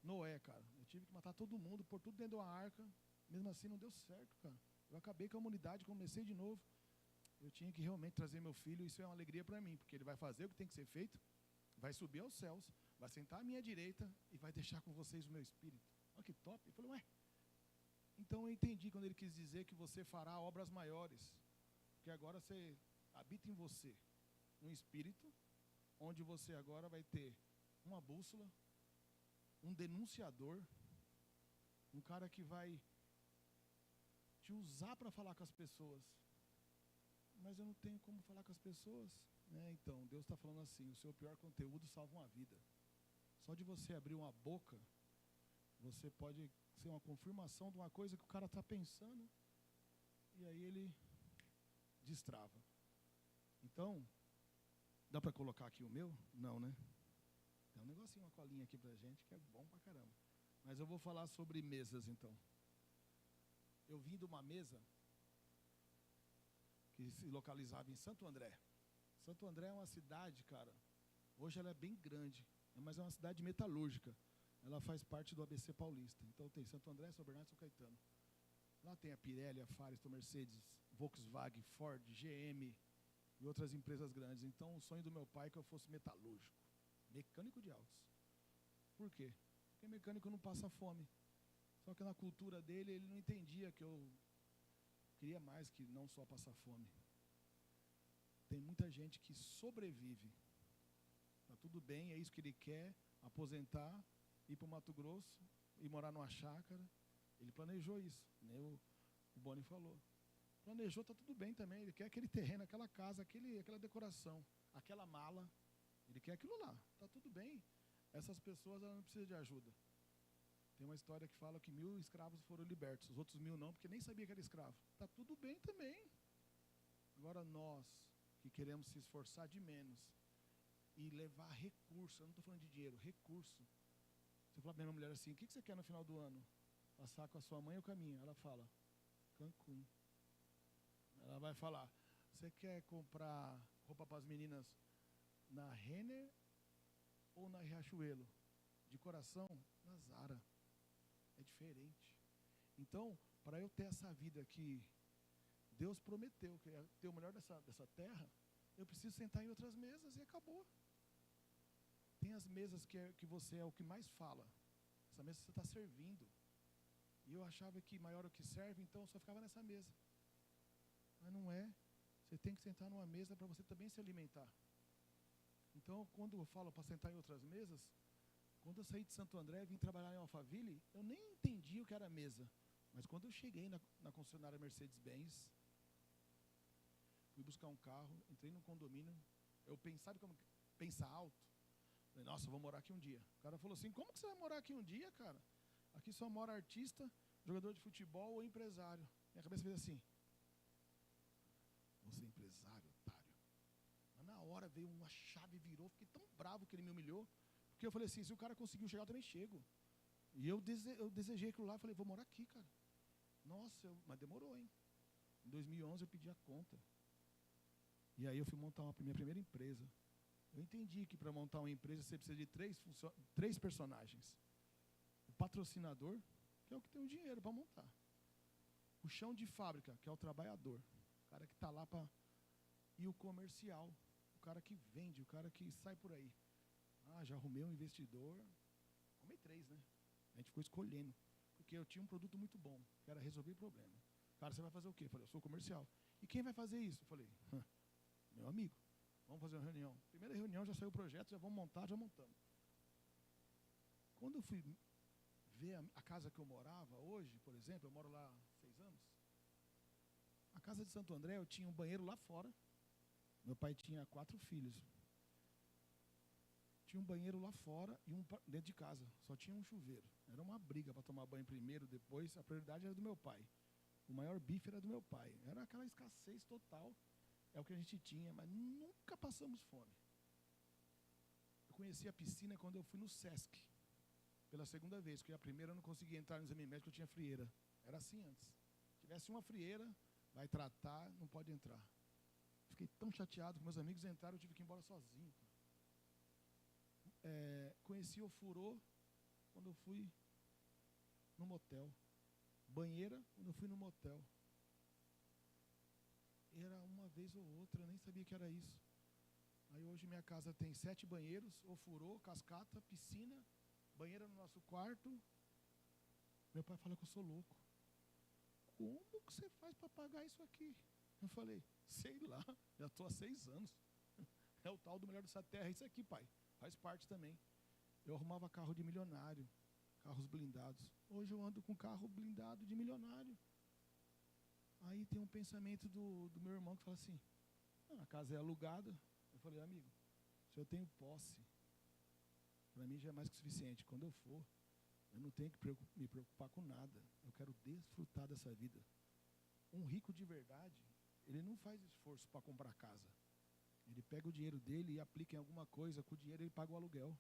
Noé, cara, eu tive que matar todo mundo, pôr tudo dentro de uma arca. Mesmo assim não deu certo, cara. Eu acabei com a humanidade, comecei de novo. Eu tinha que realmente trazer meu filho, isso é uma alegria para mim, porque ele vai fazer o que tem que ser feito, vai subir aos céus, vai sentar à minha direita e vai deixar com vocês o meu espírito. Olha que top. Eu falei, ué. Então eu entendi quando ele quis dizer que você fará obras maiores, porque agora você habita em você um espírito, onde você agora vai ter uma bússola, um denunciador, um cara que vai te usar para falar com as pessoas. Mas eu não tenho como falar com as pessoas, né? Então, Deus está falando assim, o seu pior conteúdo salva uma vida. Só de você abrir uma boca, você pode ser uma confirmação de uma coisa que o cara está pensando, e aí ele destrava. Então, dá para colocar aqui o meu? Não, né? Tem um negocinho, uma colinha aqui pra gente, que é bom pra caramba. Mas eu vou falar sobre mesas, então. Eu vim de uma mesa que se localizava em Santo André. Santo André é uma cidade, cara, hoje ela é bem grande, mas é uma cidade metalúrgica. Ela faz parte do ABC Paulista. Então tem Santo André, São Bernardo e São Caetano. Lá tem a Pirelli, a Firestone, Mercedes, Volkswagen, Ford, GM e outras empresas grandes. Então o sonho do meu pai é que eu fosse metalúrgico, mecânico de autos. Por quê? Porque mecânico não passa fome. Só que na cultura dele, ele não entendia que eu queria mais que não só passar fome. Tem muita gente que sobrevive. Está tudo bem, é isso que ele quer, aposentar, ir para o Mato Grosso e morar numa chácara. Ele planejou isso, né? O Boni falou. Planejou, está tudo bem também. Ele quer aquele terreno, aquela casa, aquela decoração, aquela mala. Ele quer aquilo lá, está tudo bem. Essas pessoas elas não precisam de ajuda. Tem uma história que fala que 1000 escravos foram libertos, os outros 1000 não, porque nem sabia que era escravo. Está tudo bem também. Agora nós, que queremos se esforçar de menos e levar recurso, eu não estou falando de dinheiro, recurso. Você fala para minha mulher assim, o que você quer no final do ano? Passar com a sua mãe ou com a minha? Ela fala, Cancún. Ela vai falar, você quer comprar roupa para as meninas na Renner ou na Riachuelo? De coração, na Zara. É diferente. Então, para eu ter essa vida que Deus prometeu, que é ter o melhor dessa terra, eu preciso sentar em outras mesas e acabou. Tem as mesas que você é o que mais fala. Essa mesa você está servindo. E eu achava que maior é o que serve, então eu só ficava nessa mesa. Mas não é. Você tem que sentar numa mesa para você também se alimentar. Então, quando eu falo para sentar em outras mesas, quando eu saí de Santo André e vim trabalhar em Alphaville, eu nem entendi o que era mesa. Mas quando eu cheguei na concessionária Mercedes-Benz, fui buscar um carro, entrei num condomínio, eu pensava como pensar alto. Falei, nossa, eu vou morar aqui um dia. O cara falou assim, como que você vai morar aqui um dia, cara? Aqui só mora artista, jogador de futebol ou empresário. Minha cabeça fez assim. Você é empresário, otário. Mas na hora veio uma chave, virou, fiquei tão bravo que ele me humilhou. Porque eu falei assim, se o cara conseguiu chegar, eu também chego. E eu desejei aquilo lá, falei, vou morar aqui, cara. Nossa, mas demorou, hein? Em 2011 eu pedi a conta. E aí eu fui montar minha primeira empresa. Eu entendi que para montar uma empresa você precisa de três personagens. O patrocinador, que é o que tem o dinheiro para montar. O chão de fábrica, que é o trabalhador. O cara que está lá para... E o comercial, o cara que vende, o cara que sai por aí. Ah, já arrumei um investidor. Arrumei 3, né? A gente ficou escolhendo. Porque eu tinha um produto muito bom, que era resolver problema. Cara, você vai fazer o quê? Eu falei, eu sou comercial. E quem vai fazer isso? Eu falei, meu amigo, vamos fazer uma reunião. Primeira reunião, já saiu o projeto, já vamos montar, já montamos. Quando eu fui ver a casa que eu morava hoje, por exemplo, eu moro lá há 6 anos. A casa de Santo André, eu tinha um banheiro lá fora. Meu pai tinha 4 filhos. Tinha um banheiro lá fora e um dentro de casa. Só tinha um chuveiro. Era uma briga para tomar banho primeiro, depois. A prioridade era do meu pai. O maior bife era do meu pai. Era aquela escassez total. É o que a gente tinha, mas nunca passamos fome. Eu conheci a piscina quando eu fui no Sesc. Pela segunda vez, porque a primeira eu não conseguia entrar no exame médico, eu tinha frieira. Era assim antes. Se tivesse uma frieira, vai tratar, não pode entrar. Fiquei tão chateado que meus amigos entraram, eu tive que ir embora sozinho. Conheci o furor quando eu fui no motel. Banheira quando eu fui no motel. Era uma vez ou outra, eu nem sabia que era isso. Aí hoje minha casa tem 7 banheiros, ofurô, cascata, piscina, banheira no nosso quarto. Meu pai fala que eu sou louco. Como que você faz para pagar isso aqui? Eu falei, sei lá, já estou há 6 anos. É o tal do melhor dessa terra, isso aqui, pai. Faz parte também. Eu arrumava carro de milionário, carros blindados. Hoje eu ando com carro blindado de milionário. Aí tem um pensamento do meu irmão que fala assim, a casa é alugada. Eu falei, amigo, se eu tenho posse, para mim já é mais que suficiente. Quando eu for, eu não tenho que me preocupar com nada. Eu quero desfrutar dessa vida. Um rico de verdade, ele não faz esforço para comprar casa. Ele pega o dinheiro dele e aplica em alguma coisa, com o dinheiro ele paga o aluguel.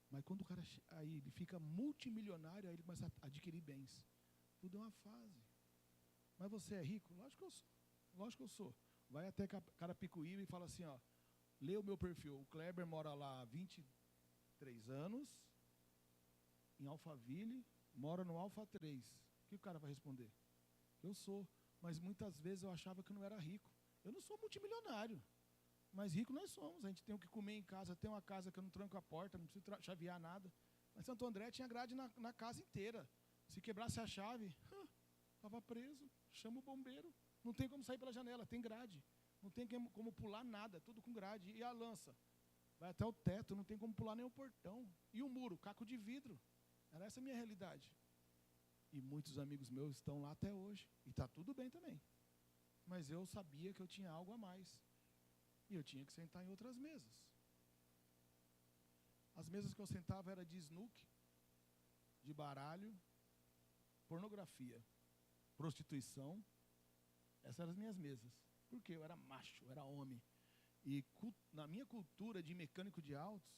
Mas quando o cara aí ele fica multimilionário, aí ele começa a adquirir bens. Tudo é uma fase. Mas você é rico? Lógico que eu sou. Lógico que eu sou. Vai até Carapicuíba e fala assim, ó, lê o meu perfil. O Kleber mora lá há 23 anos, em Alphaville, mora no Alfa 3. O que o cara vai responder? Eu sou. Mas muitas vezes eu achava que eu não era rico. Eu não sou multimilionário. Mas rico nós somos. A gente tem o que comer em casa, tem uma casa que eu não tranco a porta, não preciso chavear nada. Mas Santo André tinha grade na casa inteira. Se quebrasse a chave, estava preso. Chama o bombeiro. Não tem como sair pela janela, tem grade. Não tem como pular nada, tudo com grade. E a lança? Vai até o teto, não tem como pular nem o portão. E o muro? Caco de vidro. Era essa a minha realidade. E muitos amigos meus estão lá até hoje. E está tudo bem também. Mas eu sabia que eu tinha algo a mais. E eu tinha que sentar em outras mesas. As mesas que eu sentava eram de snooker, de baralho, pornografia, prostituição. Essas eram as minhas mesas. Porque eu era macho, eu era homem. E na minha cultura de mecânico de autos,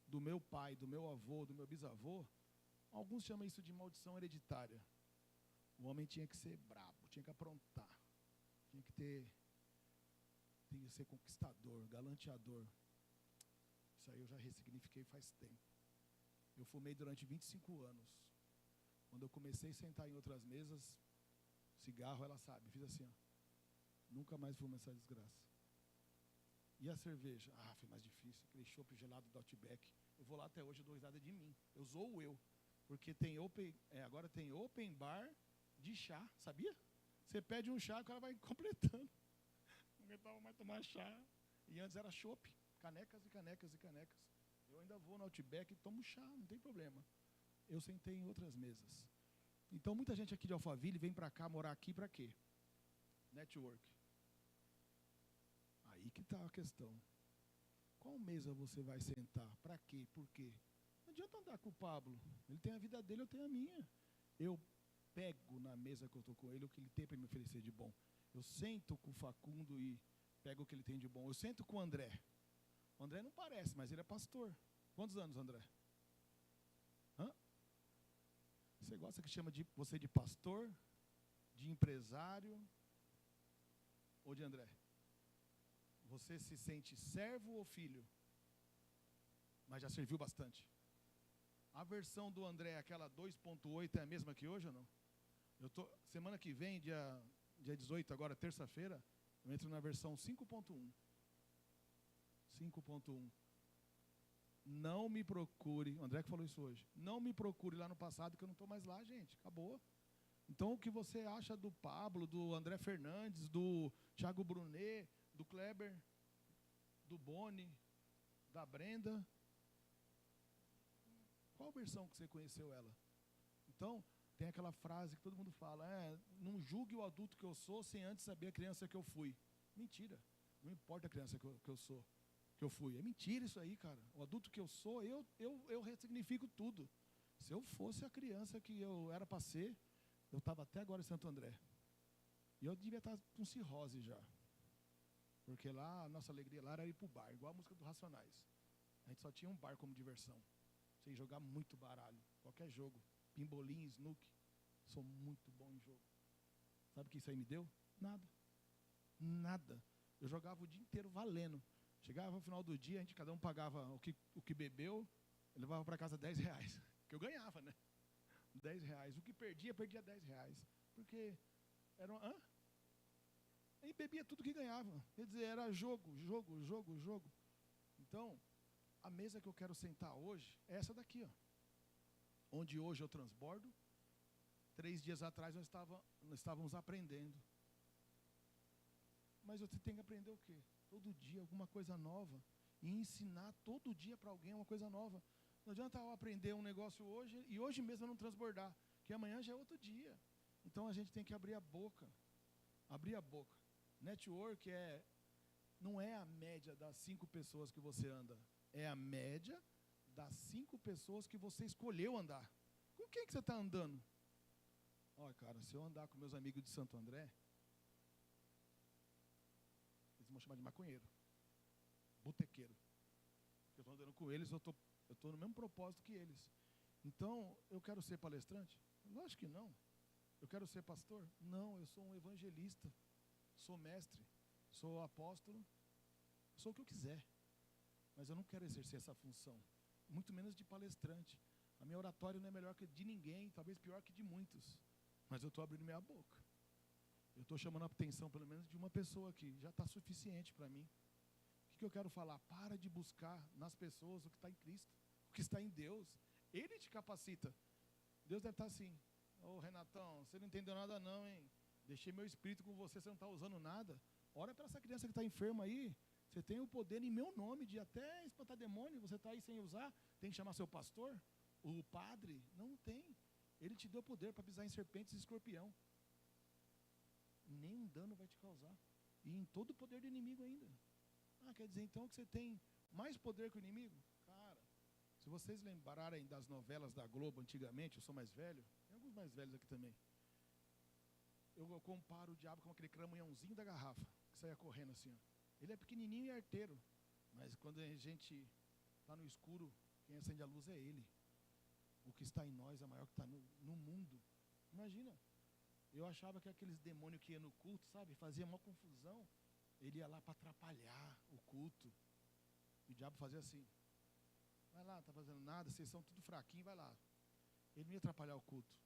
do meu pai, do meu avô, do meu bisavô, alguns chamam isso de maldição hereditária. O homem tinha que ser brabo, tinha que aprontar, tinha que ser conquistador, galanteador. Isso aí eu já ressignifiquei faz tempo. Eu fumei durante 25 anos. Quando eu comecei a sentar em outras mesas, cigarro, ela sabe, fiz assim, ó. Nunca mais fumo essa desgraça. E a cerveja? Foi mais difícil. Aquele chopp gelado do Outback. Eu vou lá até hoje, eu dou risada de mim. Eu zoo eu. Porque tem agora tem open bar de chá, sabia? Você pede um chá, o cara vai completando. Não aguentava mais tomar chá. E antes era chopp, canecas e canecas e canecas. Eu ainda vou no Outback e tomo chá, não tem problema. Eu sentei em outras mesas. Então, muita gente aqui de Alphaville vem para cá, morar aqui para quê? Network. Aí que está a questão. Qual mesa você vai sentar? Para quê? Por quê? Não adianta andar com o Pablo. Ele tem a vida dele, eu tenho a minha. Eu pego na mesa que eu estou com ele o que ele tem para me oferecer de bom. Eu sento com o Facundo e pego o que ele tem de bom. Eu sento com o André. O André não parece, mas ele é pastor. Quantos anos, André? Você gosta que chama você de pastor, de empresário ou de André? Você se sente servo ou filho? Mas já serviu bastante. A versão do André, aquela 2.8, é a mesma que hoje ou não? Semana que vem, dia 18, agora terça-feira, eu entro na versão 5.1. 5.1. Não me procure, o André que falou isso hoje, não me procure lá no passado que eu não estou mais lá, gente, acabou. Então o que você acha do Pablo, do André Fernandes, do Thiago Brunet, do Kleber, do Boni, da Brenda? Qual versão que você conheceu ela? Então, tem aquela frase que todo mundo fala, não julgue o adulto que eu sou sem antes saber a criança que eu fui. Mentira, não importa a criança que eu sou. Que eu fui. É mentira isso aí, cara. O adulto que eu sou, eu ressignifico tudo. Se eu fosse a criança que eu era para ser, eu estava até agora em Santo André. E eu devia estar com cirrose já. Porque lá, a nossa alegria lá era ir para o bar, igual a música dos Racionais. A gente só tinha um bar como diversão. Sem jogar muito baralho. Qualquer jogo. Pimbolim, snooker. Sou muito bom em jogo. Sabe o que isso aí me deu? Nada. Nada. Eu jogava o dia inteiro valendo. Chegava no final do dia, a gente cada um pagava o que bebeu, eu levava para casa R$10, que eu ganhava, né? R$10. O que perdia R$10. Porque era e bebia tudo que ganhava. Quer dizer, era jogo. Então, a mesa que eu quero sentar hoje é essa daqui, ó. Onde hoje eu transbordo. 3 dias atrás nós estávamos aprendendo. Mas você tem que aprender o quê? Todo dia alguma coisa nova. E ensinar todo dia para alguém uma coisa nova. Não adianta eu aprender um negócio hoje e hoje mesmo eu não transbordar. Que amanhã já é outro dia. Então a gente tem que abrir a boca. Abrir a boca. Network não é a média das 5 pessoas que você anda. É a média das 5 pessoas que você escolheu andar. Com quem que você está andando? Olha, cara, se eu andar com meus amigos de Santo André, eles vão chamar de maconheiro, botequeiro. Eu estou andando com eles, eu estou no mesmo propósito que eles. Então, eu quero ser palestrante? Lógico que não. Eu quero ser pastor? Não, eu sou um evangelista. Sou mestre, sou apóstolo, sou o que eu quiser. Mas eu não quero exercer essa função, muito menos de palestrante. A minha oratória não é melhor que de ninguém, talvez pior que de muitos. Mas eu estou abrindo minha boca. Eu estou chamando a atenção, pelo menos, de uma pessoa aqui. Já está suficiente para mim. O que eu quero falar? Para de buscar nas pessoas o que está em Cristo, o que está em Deus. Ele te capacita. Deus deve estar assim: ô Renatão, você não entendeu nada não, hein? Deixei meu espírito com você, você não está usando nada. Ora para essa criança que está enferma aí. Você tem o poder em meu nome de até espantar demônio. Você está aí sem usar. Tem que chamar seu pastor, o padre. Não tem. Ele te deu poder para pisar em serpentes e escorpião. Nenhum dano vai te causar. E em todo o poder do inimigo ainda. Quer dizer então que você tem mais poder que o inimigo? Cara, se vocês lembrarem das novelas da Globo antigamente, eu sou mais velho, tem alguns mais velhos aqui também. Eu comparo o diabo com aquele cramunhãozinho da garrafa, que saia correndo assim, ó. Ele é pequenininho e arteiro, mas quando a gente está no escuro, quem acende a luz é ele. O que está em nós é maior que está no mundo. Imagina, eu achava que aqueles demônios que iam no culto, sabe, fazia uma confusão. Ele ia lá para atrapalhar o culto. E o diabo fazia assim: vai lá, não está fazendo nada, vocês são tudo fraquinho, vai lá. Ele não ia atrapalhar o culto,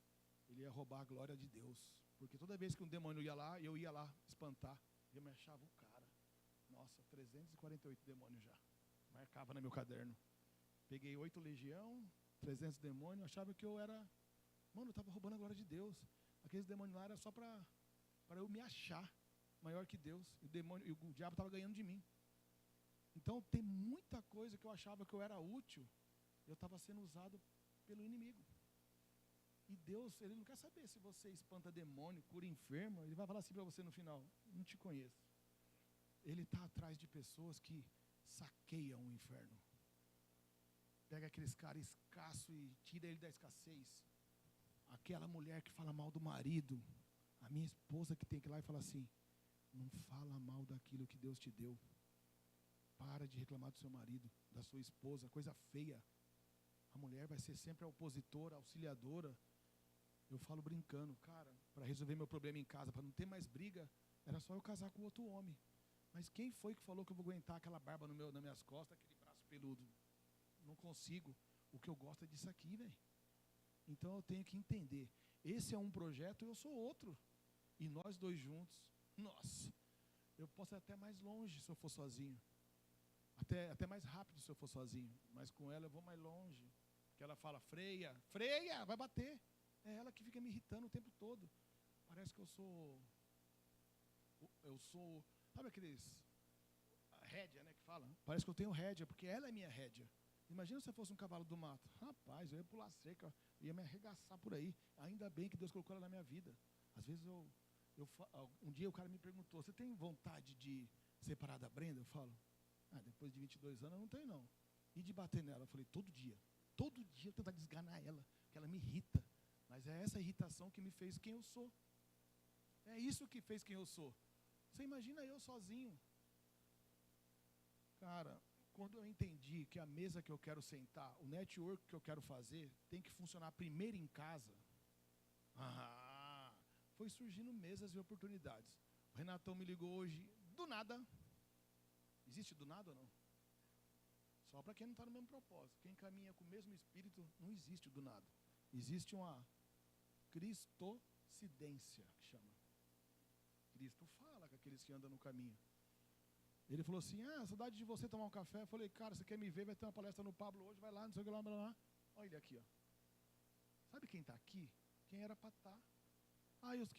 ele ia roubar a glória de Deus. Porque toda vez que um demônio ia lá, eu ia lá espantar. Eu me achava o cara. Nossa, 348 demônios já. Marcava no meu caderno. Peguei 8 legião, 300 demônios, achava que eu era... Mano, eu estava roubando a glória de Deus. Aqueles demônios lá era só para eu me achar maior que Deus. E o diabo estava ganhando de mim. Então, tem muita coisa que eu achava que eu era útil, eu estava sendo usado pelo inimigo. E Deus, Ele não quer saber se você espanta demônio, cura enfermo. Ele vai falar assim para você no final: não te conheço. Ele está atrás de pessoas que saqueiam o inferno. Pega aqueles caras escassos e tira ele da escassez. Aquela mulher que fala mal do marido, a minha esposa que tem que ir lá e falar assim: não fala mal daquilo que Deus te deu. Para de reclamar do seu marido, da sua esposa, coisa feia. A mulher vai ser sempre a opositora, auxiliadora. Eu falo brincando, cara, para resolver meu problema em casa, para não ter mais briga, era só eu casar com outro homem. Mas quem foi que falou que eu vou aguentar aquela barba nas minhas costas, aquele braço peludo? Não consigo. O que eu gosto é disso aqui, velho. Então eu tenho que entender. Esse é um projeto, eu sou outro. E nós dois juntos, nossa, eu posso ir até mais longe se eu for sozinho. Até mais rápido se eu for sozinho. Mas com ela eu vou mais longe. Porque ela fala: freia, freia, vai bater. É ela que fica me irritando o tempo todo. Parece que eu sou, sabe aqueles, a rédea, né, que fala? Parece que eu tenho rédea, porque ela é minha rédea. Imagina se eu fosse um cavalo do mato. Rapaz, eu ia pular cerca, ia me arregaçar por aí. Ainda bem que Deus colocou ela na minha vida. Às vezes um dia o cara me perguntou: você tem vontade de separar da Brenda? Eu falo: depois de 22 anos eu não tenho não. E de bater nela? Eu falei: todo dia eu tento desganar ela, porque ela me irrita. Mas é essa irritação que me fez quem eu sou. É isso que fez quem eu sou. Você imagina eu sozinho. Cara, quando eu entendi que a mesa que eu quero sentar, o network que eu quero fazer, tem que funcionar primeiro em casa, foi surgindo mesas e oportunidades. O Renatão me ligou hoje, do nada. Existe do nada ou não? Só para quem não está no mesmo propósito. Quem caminha com o mesmo espírito, não existe do nada. Existe uma cristocidência, que chama. Cristo fala com aqueles que andam no caminho. Ele falou assim, saudade de você tomar um café. Eu falei, cara, você quer me ver, vai ter uma palestra no Pablo hoje, vai lá, não sei o que lá, blá, blá. Olha ele aqui, ó. Sabe quem está aqui? Quem era para estar. E os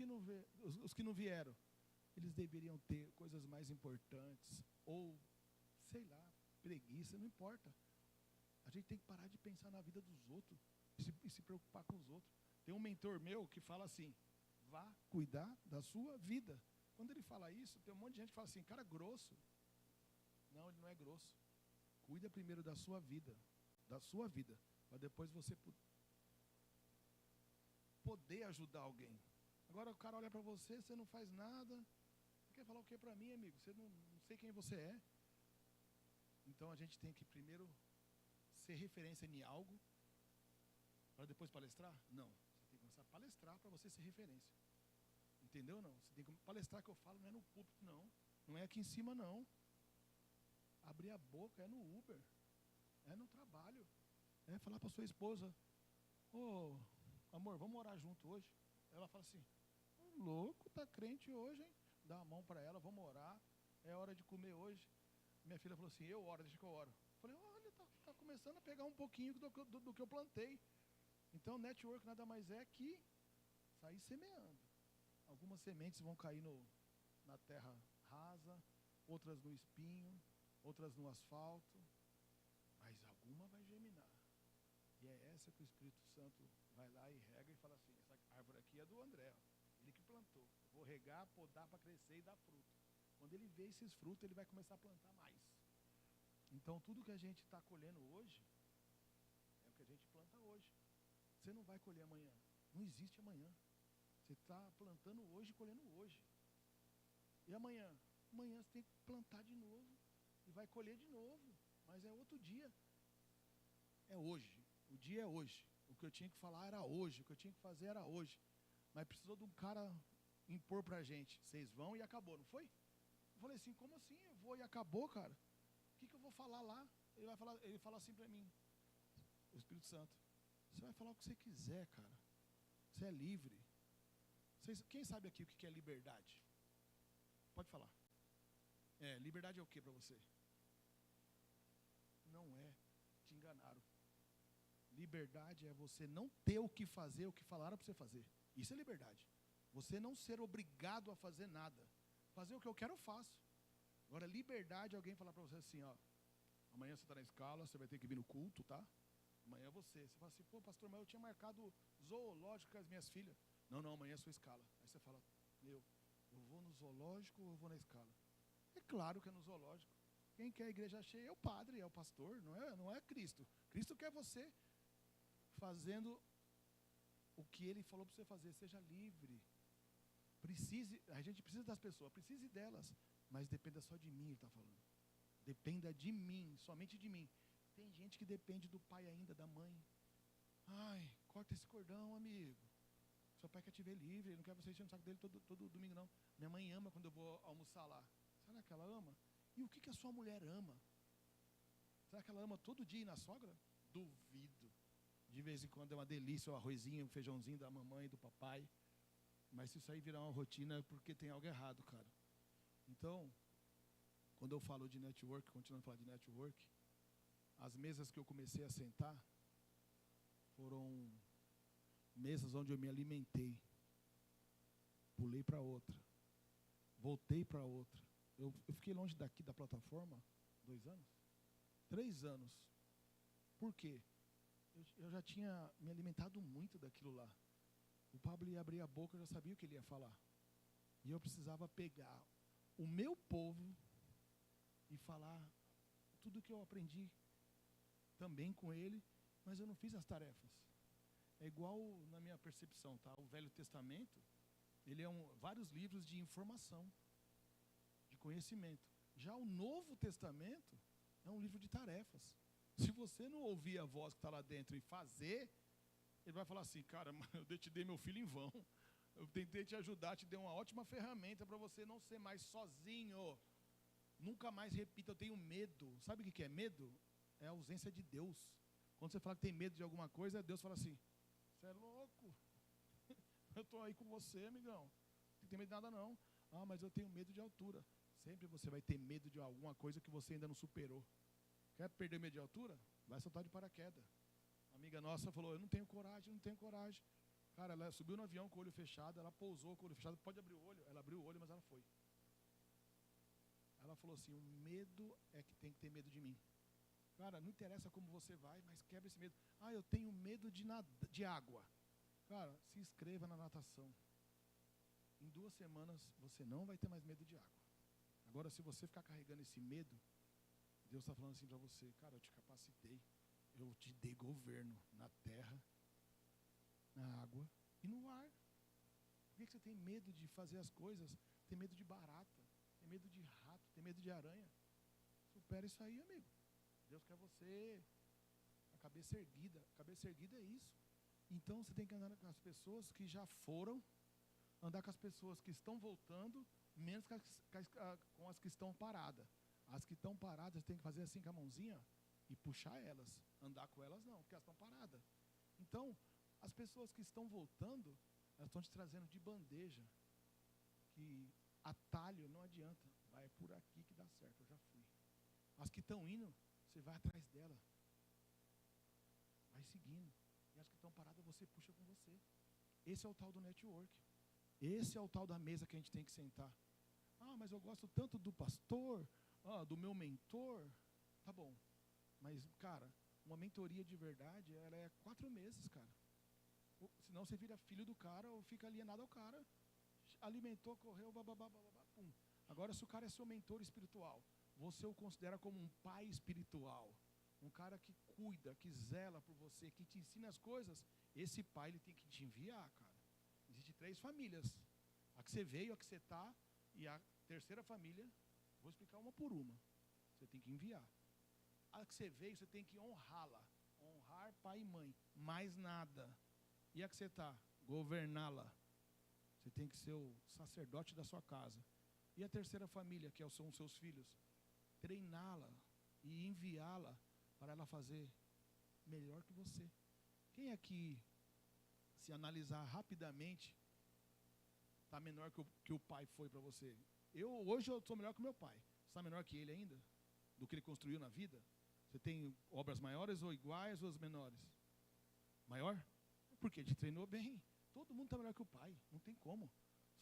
que não vieram, eles deveriam ter coisas mais importantes, ou, sei lá, preguiça, não importa. A gente tem que parar de pensar na vida dos outros e se preocupar com os outros. Tem um mentor meu que fala assim, vá cuidar da sua vida. Quando ele fala isso, tem um monte de gente que fala assim, cara grosso. Não, ele não é grosso. Cuida primeiro da sua vida, para depois você poder ajudar alguém. Agora o cara olha para você, você não faz nada. Você quer falar o que para mim, amigo? Você não sei quem você é. Então a gente tem que primeiro ser referência em algo, para depois palestrar? Não. Você tem que começar a palestrar para você ser referência. Entendeu não? Você tem que palestrar, que eu falo, não é no púlpito, não. Não é aqui em cima, não. Abrir a boca é no Uber. É no trabalho. É falar para sua esposa, amor, vamos orar junto hoje. Ela fala assim, louco, tá crente hoje, hein? Dá a mão para ela, vamos orar. É hora de comer hoje. Minha filha falou assim, eu oro, deixa que eu oro. Falei, olha, tá começando a pegar um pouquinho do que eu plantei. Então, network nada mais é que sair semeando. Algumas sementes vão cair na terra rasa, outras no espinho, outras no asfalto, mas alguma vai germinar. E é essa que o Espírito Santo vai lá e rega e fala assim, essa árvore aqui é do André, ele que plantou. Vou regar, podar para crescer e dar fruto. Quando ele vê esses frutos, ele vai começar a plantar mais. Então, tudo que a gente está colhendo hoje, é o que a gente planta hoje. Você não vai colher amanhã. Não existe amanhã. Você está plantando hoje e colhendo hoje. E amanhã? Amanhã você tem que plantar de novo. E vai colher de novo. Mas é outro dia. É hoje. O dia é hoje. O que eu tinha que falar era hoje. O que eu tinha que fazer era hoje. Mas precisou de um cara impor pra gente. Vocês vão e acabou, não foi? Eu falei assim, como assim? Eu vou e acabou, cara? O que eu vou falar lá? Ele fala assim pra mim, o Espírito Santo, você vai falar o que você quiser, cara. Você é livre. Quem sabe aqui o que é liberdade? Pode falar. Liberdade é o que para você? Não é. Te enganaram. Liberdade é você não ter o que fazer, o que falaram para você fazer. Isso é liberdade. Você não ser obrigado a fazer nada. Fazer o que eu quero, eu faço. Agora, liberdade é alguém falar para você assim, amanhã você está na escala, você vai ter que vir no culto, tá? Amanhã é você. Você fala assim, pastor, mas eu tinha marcado zoológico com as minhas filhas. Não, amanhã é a sua escala. Aí você fala, eu vou no zoológico ou eu vou na escala? É claro que é no zoológico. Quem quer a igreja cheia é o padre, é o pastor, não é Cristo. Cristo quer você fazendo o que ele falou para você fazer. Seja livre. A gente precisa das pessoas, precise delas, mas dependa só de mim, ele está falando. Dependa de mim, somente de mim. Tem gente que depende do pai ainda, da mãe. Corta esse cordão, amigo. Seu pai quer te ver livre, ele não quer você encher o saco dele todo domingo, não. Minha mãe ama quando eu vou almoçar lá. Será que ela ama? E o que a sua mulher ama? Será que ela ama todo dia ir na sogra? Duvido. De vez em quando é uma delícia o arrozinho, o feijãozinho da mamãe e do papai. Mas se isso aí virar uma rotina é porque tem algo errado, cara. Então, quando eu falo de network, continuando a falar de network, as mesas que eu comecei a sentar foram mesas onde eu me alimentei. Pulei para outra. Voltei para outra. Eu fiquei longe daqui da plataforma 2 anos? 3 anos. Por quê? Eu já tinha me alimentado muito daquilo lá. O Pablo ia abrir a boca, eu já sabia o que ele ia falar. E eu precisava pegar o meu povo e falar tudo o que eu aprendi também com ele, mas eu não fiz as tarefas. É igual na minha percepção, tá? O Velho Testamento, ele é vários livros de informação, de conhecimento. Já o Novo Testamento é um livro de tarefas. Se você não ouvir a voz que está lá dentro e fazer, ele vai falar assim, cara, eu te dei meu filho em vão. Eu tentei te ajudar, te dei uma ótima ferramenta para você não ser mais sozinho. Nunca mais repita, eu tenho medo. Sabe o que é medo? É a ausência de Deus. Quando você fala que tem medo de alguma coisa, Deus fala assim, você é louco. Eu estou aí com você, amigão. Não tem medo de nada não. Ah, mas eu tenho medo de altura. Sempre você vai ter medo de alguma coisa que você ainda não superou. Quer perder medo de altura? Vai saltar de paraquedas. Uma amiga nossa falou, eu não tenho coragem, não tenho coragem. Cara, ela subiu no avião com o olho fechado, ela pousou com o olho fechado, pode abrir o olho? Ela abriu o olho, mas ela foi. Ela falou assim, o medo é que tem que ter medo de mim. Cara, não interessa como você vai, mas quebra esse medo. Ah, eu tenho medo de água. Cara, se inscreva na natação. Em 2 semanas, você não vai ter mais medo de água. Agora, se você ficar carregando esse medo, Deus está falando assim para você, cara, eu te capacitei, eu te dei governo na terra, na água e no ar. Por que você tem medo de fazer as coisas? Tem medo de barata, tem medo de rato, tem medo de aranha? Supera isso aí, amigo. Deus quer você a cabeça erguida. A cabeça erguida é isso. Então você tem que andar com as pessoas que já foram, andar com as pessoas que estão voltando, menos com as que estão paradas. As que estão paradas, você tem que fazer assim com a mãozinha e puxar elas. Andar com elas não, porque elas estão paradas. Então, as pessoas que estão voltando, elas estão te trazendo de bandeja. Que atalho não adianta. Vai por aqui que dá certo, eu já fui. As que estão indo, você vai atrás dela. Vai seguindo. E as que estão paradas, você puxa com você. Esse é o tal do network. Esse é o tal da mesa que a gente tem que sentar. Ah, mas eu gosto tanto do pastor, do meu mentor. Tá bom. Mas, cara, uma mentoria de verdade, ela é 4 meses, cara. Senão você vira filho do cara ou fica alienado ao cara. Alimentou, correu, pum. Agora, se o cara é seu mentor espiritual, você o considera como um pai espiritual, um cara que cuida, que zela por você, que te ensina as coisas, esse pai ele tem que te enviar, cara. Existem 3 famílias. A que você veio, a que você está, e a terceira família, vou explicar uma por uma. Você tem que enviar. A que você veio, você tem que honrá-la. Honrar pai e mãe. Mais nada. E a que você está? Governá-la. Você tem que ser o sacerdote da sua casa. E a terceira família, que são os seus filhos? Treiná-la e enviá-la para ela fazer melhor que você. Quem aqui, se analisar rapidamente, está menor que o pai foi para você? Hoje eu sou melhor que o meu pai. Você está menor que ele ainda? Do que ele construiu na vida? Você tem obras maiores ou iguais ou as menores? Maior? Porque ele te treinou bem. Todo mundo está melhor que o pai, não tem como.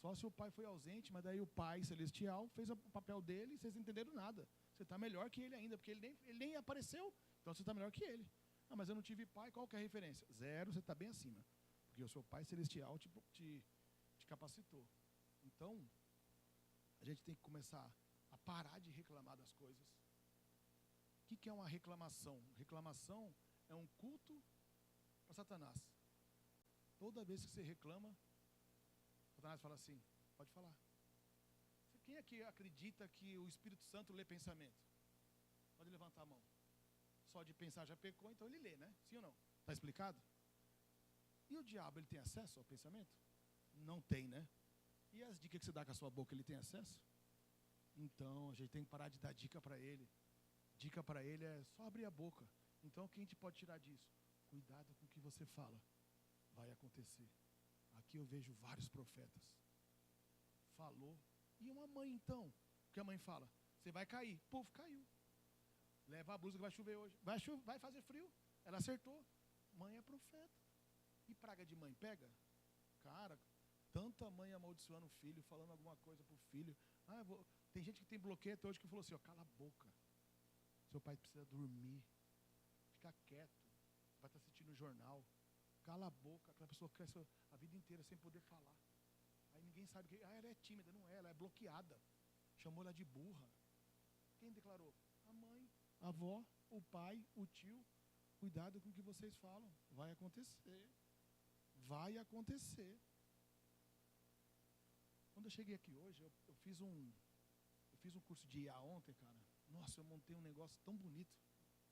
Só se o pai foi ausente, mas daí o pai celestial fez o papel dele e vocês não entenderam nada. Você está melhor que ele ainda, porque ele nem apareceu, então você está melhor que ele. Ah, mas eu não tive pai, qual que é a referência? 0, você está bem acima. Porque o seu pai celestial te capacitou. Então, a gente tem que começar a parar de reclamar das coisas. O que é uma reclamação? Reclamação é um culto para Satanás. Toda vez que você reclama, Satanás fala assim, pode falar. Quem aqui acredita que o Espírito Santo lê pensamento? Pode levantar a mão. Só de pensar já pecou, então ele lê, né? Sim ou não? Está explicado? E o diabo, ele tem acesso ao pensamento? Não tem, né? E as dicas que você dá com a sua boca, ele tem acesso? Então, a gente tem que parar de dar dica para ele. Dica para ele é só abrir a boca. Então, o que a gente pode tirar disso? Cuidado com o que você fala. Vai acontecer. Aqui eu vejo vários profetas. Falou. E uma mãe, então? O que a mãe fala? Você vai cair. Puf, caiu. Leva a blusa que vai chover hoje. Vai fazer frio. Ela acertou. Mãe é profeta. E praga de mãe pega? Cara, tanta mãe amaldiçoando o filho, falando alguma coisa pro filho. Tem gente que tem bloqueio até hoje que falou assim, cala a boca. Seu pai precisa dormir. Fica quieto. Vai estar assistindo o jornal. Cala a boca. Aquela pessoa cresce a vida inteira sem poder falar. Aí ninguém sabe que ela é tímida. Não é, ela é bloqueada. Chamou ela de burra. Quem declarou? A mãe, a avó, o pai, o tio. Cuidado com o que vocês falam. Vai acontecer. Vai acontecer. Quando eu cheguei aqui hoje, eu fiz um curso de IA ontem, cara. Nossa, eu montei um negócio tão bonito.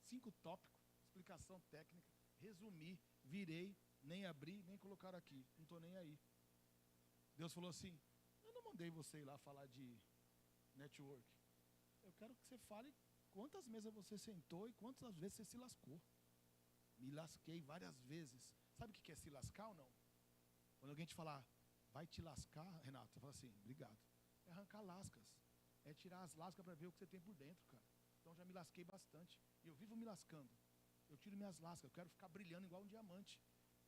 5 tópicos, explicação técnica, resumi, virei, nem abri, nem colocaram aqui. Não estou nem aí. Deus falou assim, eu não mandei você ir lá falar de network. Eu quero que você fale quantas mesas você sentou e quantas vezes você se lascou. Me lasquei várias vezes. Sabe o que é se lascar ou não? Quando alguém te falar, vai te lascar, Renato, você fala assim, obrigado. É arrancar lascas. É tirar as lascas para ver o que você tem por dentro, cara. Então já me lasquei bastante. E eu vivo me lascando. Eu tiro minhas lascas. Eu quero ficar brilhando igual um diamante.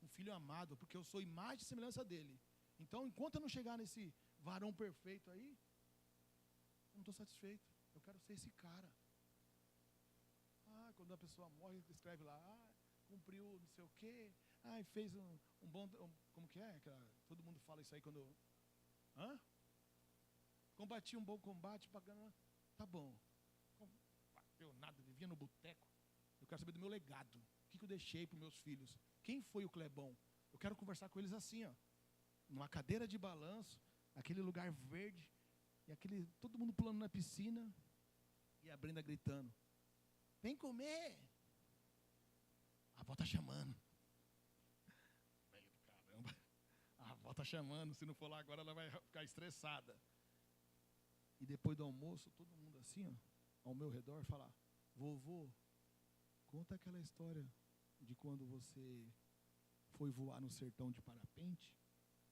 Um filho amado, porque eu sou imagem e semelhança dele. Então, enquanto eu não chegar nesse varão perfeito aí, eu não estou satisfeito. Eu quero ser esse cara. Quando a pessoa morre, escreve lá, cumpriu não sei o quê, fez um bom... como que é? Todo mundo fala isso aí quando... Combati um bom combate, pagando... Tá bom. Combateu nada, vivia no boteco. Eu quero saber do meu legado. O que eu deixei para os meus filhos? Quem foi o Clebão? Eu quero conversar com eles assim, ó. Numa cadeira de balanço, aquele lugar verde, e todo mundo pulando na piscina, e a Brenda gritando, vem comer! A avó está chamando. Caramba, a avó está chamando, se não for lá agora ela vai ficar estressada. E depois do almoço, todo mundo assim, ó, ao meu redor, falar, vovô, conta aquela história de quando você foi voar no sertão de parapente,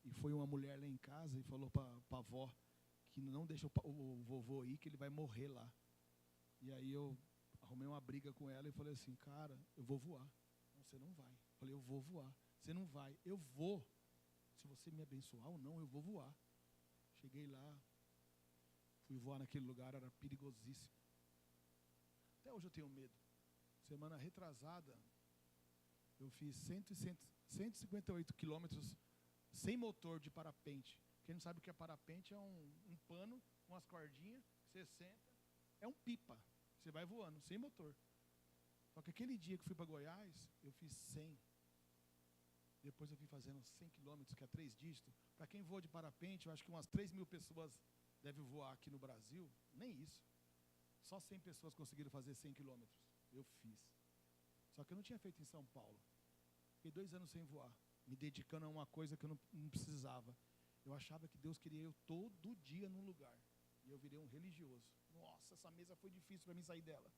e foi uma mulher lá em casa e falou para a avó que não deixa o vovô ir, que ele vai morrer lá. E aí eu arrumei uma briga com ela e falei assim, cara, eu vou voar. Não, você não vai. Eu falei, eu vou voar. Você não vai. Eu vou. Se você me abençoar ou não, eu vou voar. Cheguei lá, fui voar naquele lugar, era perigosíssimo. Até hoje eu tenho medo. Semana retrasada, eu fiz 158 quilômetros sem motor de parapente. Quem não sabe o que é parapente, é um pano, umas cordinhas, você senta, é um pipa. Você vai voando, sem motor. Só que aquele dia que fui para Goiás, eu fiz 100. Depois eu fui fazendo 100 quilômetros, que é 3 dígitos. Para quem voa de parapente, eu acho que umas 3.000 pessoas devem voar aqui no Brasil. Nem isso. Só 100 pessoas conseguiram fazer 100 quilômetros. Eu fiz. Só que eu não tinha feito em São Paulo. Fiquei 2 anos sem voar, me dedicando a uma coisa que eu não precisava. Eu achava que Deus queria eu todo dia num lugar. E eu virei um religioso. Nossa, essa mesa foi difícil para mim sair dela.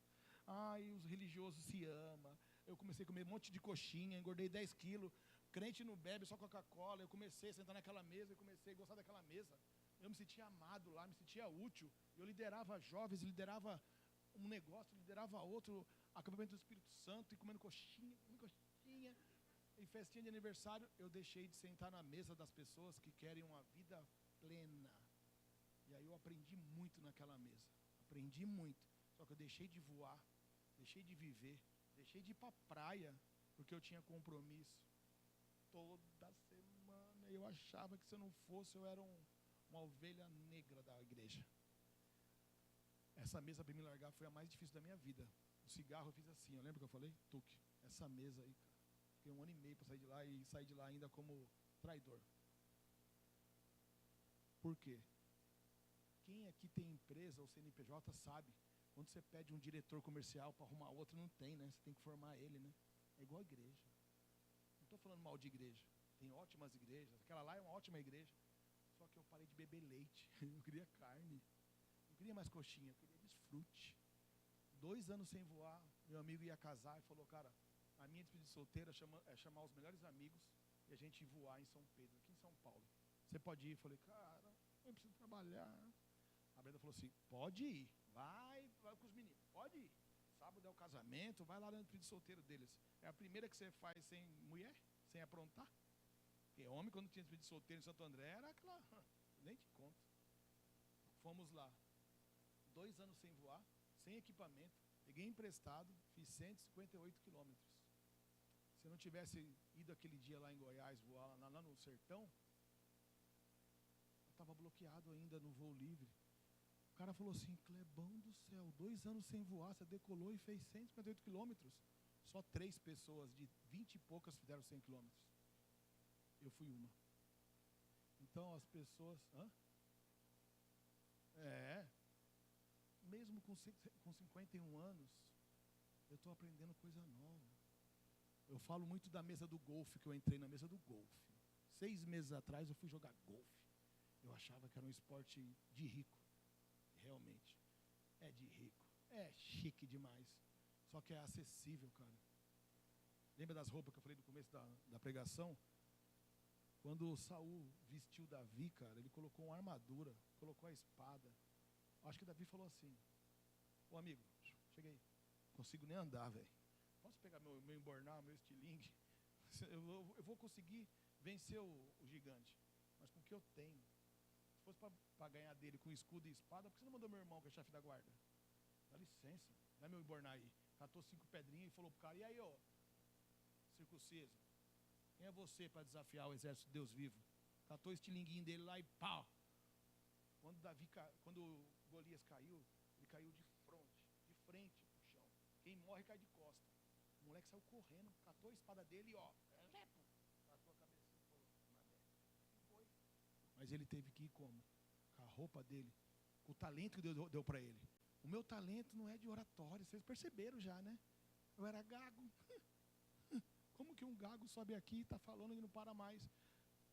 Os religiosos se amam. Eu comecei a comer um monte de coxinha, engordei 10 quilos. Crente não bebe, só Coca-Cola. Eu comecei a sentar naquela mesa, eu comecei a gostar daquela mesa. Eu me sentia amado lá, me sentia útil. Eu liderava jovens, liderava um negócio, liderava outro, acampamento do Espírito Santo, e comendo coxinha, em festinha de aniversário. Eu deixei de sentar na mesa das pessoas que querem uma vida plena. E aí eu aprendi muito naquela mesa. Aprendi muito. Só que eu deixei de voar, deixei de viver, deixei de ir para a praia, porque eu tinha compromisso. Toda semana eu achava que se eu não fosse, eu era uma ovelha negra da igreja. Essa mesa para me largar foi a mais difícil da minha vida. O cigarro eu fiz assim, eu lembro que eu falei? Tuque. Essa mesa aí, cara. Fiquei 1 ano e meio para sair de lá e sair de lá ainda como traidor. Por quê? Quem aqui tem empresa ou CNPJ sabe, quando você pede um diretor comercial para arrumar outro, não tem, né? Você tem que formar ele, né? É igual a igreja. Não estou falando mal de igreja. Tem ótimas igrejas. Aquela lá é uma ótima igreja. Só que eu parei de beber leite. Eu queria carne. Não queria mais coxinha, eu queria desfrute. 2 anos sem voar, meu amigo ia casar e falou, cara, a minha despedida de solteira é chamar os melhores amigos e a gente voar em São Pedro, aqui em São Paulo. Você pode ir? Eu falei, cara, eu preciso trabalhar. A Brenda falou assim, pode ir, vai com os meninos, pode ir. Sábado é o casamento, vai lá na despedida de solteiro deles. É a primeira que você faz sem mulher, sem aprontar. Porque homem, quando tinha despedida de solteiro em Santo André, era aquela, nem te conto. Fomos lá. 2 anos sem voar, sem equipamento, peguei emprestado, fiz 158 quilômetros. Se eu não tivesse ido aquele dia lá em Goiás, voar lá no sertão, eu estava bloqueado ainda no voo livre. O cara falou assim, Clebão do céu, 2 anos sem voar, você decolou e fez 158 quilômetros. Só 3 pessoas de 20 e poucas fizeram 100 quilômetros. Eu fui uma. Então as pessoas... Mesmo com 51 anos, eu estou aprendendo coisa nova. Eu falo muito da mesa do golfe, que eu entrei na mesa do golfe. 6 meses atrás eu fui jogar golfe. Eu achava que era um esporte de rico, realmente. é de rico, é chique demais. Só que é acessível, cara. Lembra das roupas que eu falei no começo da pregação? Quando Saul vestiu Davi, cara, ele colocou uma armadura, colocou a espada. Acho que Davi falou assim: ô amigo, cheguei, não consigo nem andar, velho. Posso pegar meu embornal, meu estilingue? Eu vou conseguir vencer o gigante. Mas com o que eu tenho? Se fosse para ganhar dele com escudo e espada, por que você não mandou meu irmão, que é chefe da guarda? Dá licença, dá meu embornal aí. Catou 5 pedrinhas e falou pro cara: e aí, ó, circunciso, quem é você para desafiar o exército de Deus vivo? Catou o estilinguinho dele lá e pau. Quando Golias caiu, ele caiu de frente pro chão. Quem morre cai de costa. O moleque saiu correndo, catou a espada dele e ó, lepo, catou a cabeça e falou: e foi. Mas ele teve que ir como? Com a roupa dele, com o talento que Deus deu para ele. O meu talento não é de oratória, vocês perceberam já, né? Eu era gago. Como que um gago sobe aqui e está falando e não para mais?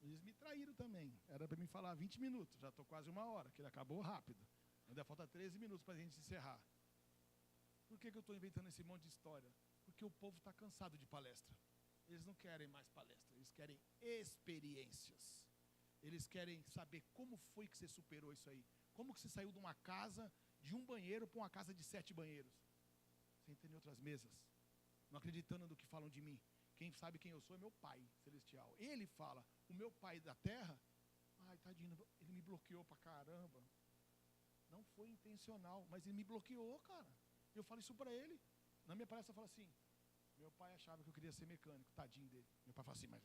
Eles me traíram também. Era para mim falar 20 minutos, já estou quase 1 hora, que ele acabou rápido. Ainda falta 13 minutos para a gente encerrar. Por que eu estou inventando esse monte de história? Porque o povo está cansado de palestra. Eles não querem mais palestra, eles querem experiências. Eles querem saber como foi que você superou isso aí. Como que você saiu de uma casa de 1 banheiro para uma casa de 7 banheiros? Sentando em outras mesas, não acreditando no que falam de mim. Quem sabe quem eu sou é meu Pai Celestial. Ele fala: o meu Pai da terra, ai, tadinho, ele me bloqueou pra caramba. Não foi intencional, mas ele me bloqueou, cara. Eu falo isso pra ele. Na minha palestra eu falo assim: meu pai achava que eu queria ser mecânico, tadinho dele. Meu pai fala assim: mas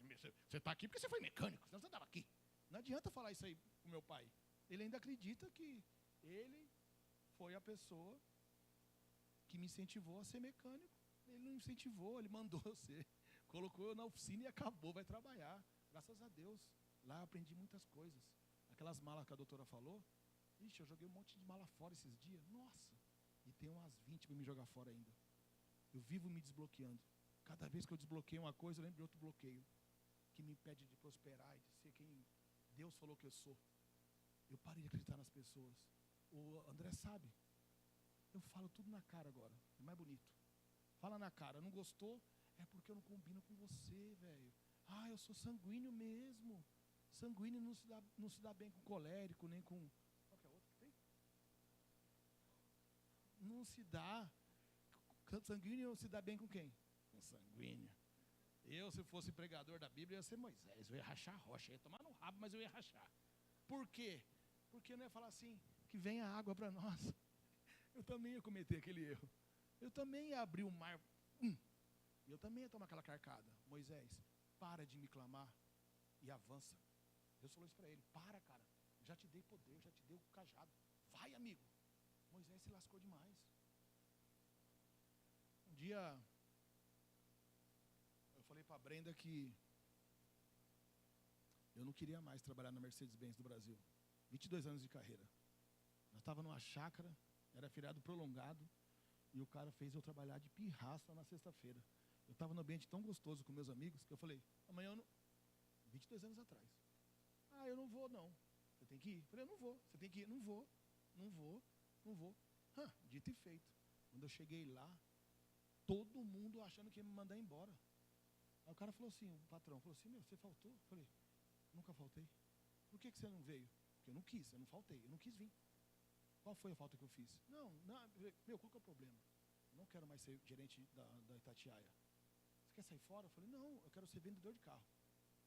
você está aqui porque você foi mecânico, senão você estava aqui. Não adianta falar isso aí com meu pai. Ele ainda acredita que ele foi a pessoa que me incentivou a ser mecânico. Ele não incentivou, ele mandou eu ser. Colocou eu na oficina e acabou, vai trabalhar. Graças a Deus. Lá eu aprendi muitas coisas. Aquelas malas que a doutora falou, ixi, eu joguei um monte de mala fora esses dias. Nossa! E tem umas 20 para me jogar fora ainda. Eu vivo me desbloqueando. Cada vez que eu desbloqueio uma coisa, eu lembro de outro bloqueio que me impede de prosperar e de ser quem Deus falou que eu sou. Eu parei de acreditar nas pessoas. O André sabe. Eu falo tudo na cara agora. É mais bonito. Fala na cara. Não gostou? É porque eu não combino com você, velho. Ah, eu sou sanguíneo mesmo. Sanguíneo não se dá bem com colérico, nem com... Qual que é a outra que tem? Não se dá. Sanguíneo se dá bem com quem? Com sanguíneo. Eu, se fosse pregador da Bíblia, ia ser Moisés. Eu ia rachar a rocha. Eu ia tomar no rabo, mas eu ia rachar. Por quê? Porque eu não ia falar assim, que venha água para nós. Eu também ia cometer aquele erro. Eu também ia abrir o mar. Eu também ia tomar aquela carcada. Moisés, para de me clamar e avança. Deus falou isso para ele: para, cara, eu já te dei poder, eu já te dei o cajado. Vai, amigo. Moisés se lascou demais. Um dia, eu falei para a Brenda que eu não queria mais trabalhar na Mercedes-Benz do Brasil. 22 anos de carreira. Nós estávamos numa chácara, era feriado prolongado, e o cara fez eu trabalhar de pirraça na sexta-feira. Eu estava num ambiente tão gostoso com meus amigos, que eu falei: amanhã eu não... 22 anos atrás. Ah, eu não vou não. Você tem que ir? Eu falei: eu não vou. Você tem que ir? Não vou. Dito e feito. Quando eu cheguei lá, todo mundo achando que ia me mandar embora. Aí o cara falou assim, o patrão falou assim: meu, você faltou? Eu falei: nunca faltei. Por que você não veio? Porque eu não quis, eu não faltei, eu não quis vir. Qual foi a falta que eu fiz? Não, meu, qual que é o problema? Eu não quero mais ser gerente da Itatiaia. Você quer sair fora? Eu falei: não, eu quero ser vendedor de carro.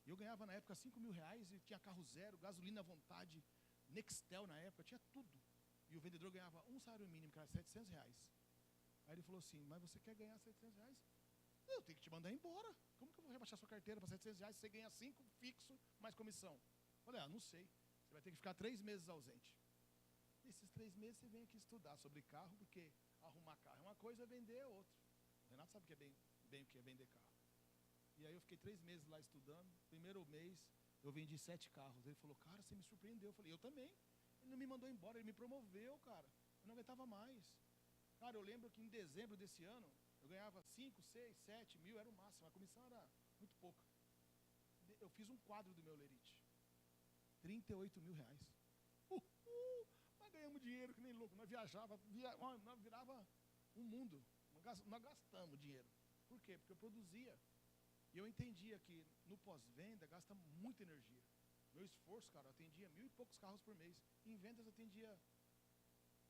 E eu ganhava na época R$5.000 e tinha carro zero, gasolina à vontade, Nextel na época, tinha tudo. E o vendedor ganhava um salário mínimo, que era R$700. Aí ele falou assim: mas você quer ganhar R$700? Eu tenho que te mandar embora. Como que eu vou rebaixar sua carteira para R$700 se você ganha 5 fixo mais comissão? Eu falei: não sei. Você vai ter que ficar 3 meses ausente. Nesses 3 meses você vem aqui estudar sobre carro, porque arrumar carro é uma coisa, vender é outra. O Renato sabe que é bem o que é vender carro. E aí eu fiquei 3 meses lá estudando. Primeiro mês eu vendi 7 carros. Ele falou: cara, você me surpreendeu. Eu falei: eu também. Ele não me mandou embora, ele me promoveu, cara. Eu não aguentava mais. Cara, eu lembro que em dezembro desse ano eu ganhava 5, 6, 7 mil, era o máximo. A comissão era muito pouca. Eu fiz um quadro do meu lerite. R$38.000. Uma ganhamos dinheiro que nem louco. Nós viajava, nós virava um mundo. Nós gastamos dinheiro. Por quê? Porque eu produzia. E eu entendia que no pós-venda gasta muita energia. Meu esforço, cara, eu atendia 1.000 e poucos carros por mês. Em vendas eu atendia,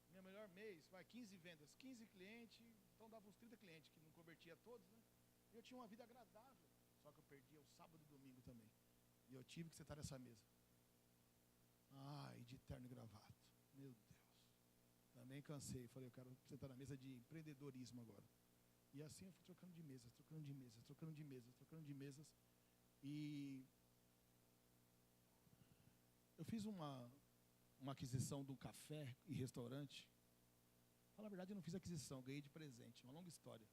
meu melhor mês, 15 vendas, 15 clientes, então dava uns 30 clientes, que não convertia todos, né? E eu tinha uma vida agradável. Só que eu perdia o sábado e domingo também. E eu tive que sentar nessa mesa. Ai, de terno e gravata. Meu Deus. Também cansei. Falei, eu quero sentar na mesa de empreendedorismo agora. E assim eu fui trocando de mesas, trocando de mesas, trocando de mesas, trocando de mesas. E eu fiz uma aquisição de um café e restaurante. Fala a verdade, eu não fiz aquisição, ganhei de presente. Uma longa história.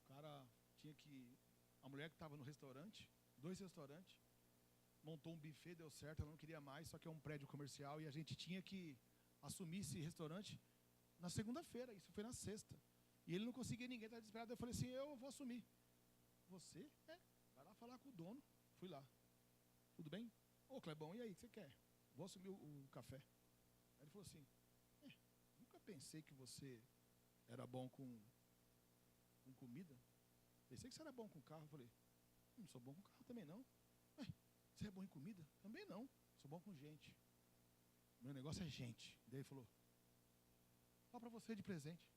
O cara tinha que... A mulher que estava no restaurante, 2 restaurantes, montou um buffet, deu certo, ela não queria mais, só que é um prédio comercial, e a gente tinha que assumir esse restaurante na segunda-feira, isso foi na sexta. E ele não conseguia ninguém, estava desesperado. Eu falei assim, eu vou assumir. Você? Vai lá falar com o dono. Fui lá. Tudo bem? Ô, Clebão, e aí, o que você quer? Vou assumir o café. Aí ele falou assim, nunca pensei que você era bom com comida. Pensei que você era bom com carro. Eu falei, não sou bom com carro também não. Você é bom em comida? Também não. Sou bom com gente. Meu negócio é gente. Daí ele falou, só para você de presente.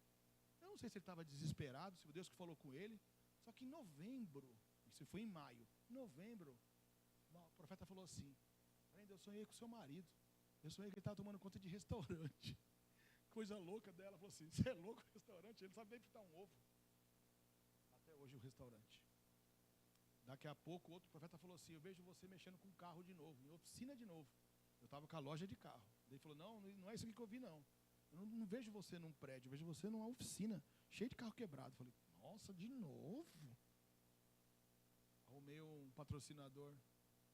Eu não sei se ele estava desesperado, se foi Deus que falou com ele. Só que em novembro, isso foi em maio, em novembro, o profeta falou assim, eu sonhei com o seu marido. Eu sonhei que ele estava tomando conta de restaurante. Coisa louca dela. Falou assim, você é louco no restaurante? Ele não sabe nem fritar um ovo. Até hoje o restaurante. Daqui a pouco outro profeta falou assim, eu vejo você mexendo com carro de novo, em oficina de novo. Eu estava com a loja de carro. Ele falou, não é isso aqui que eu vi não. Eu não vejo você num prédio, eu vejo você numa oficina, cheio de carro quebrado. Eu falei, nossa, de novo? Arrumei um patrocinador,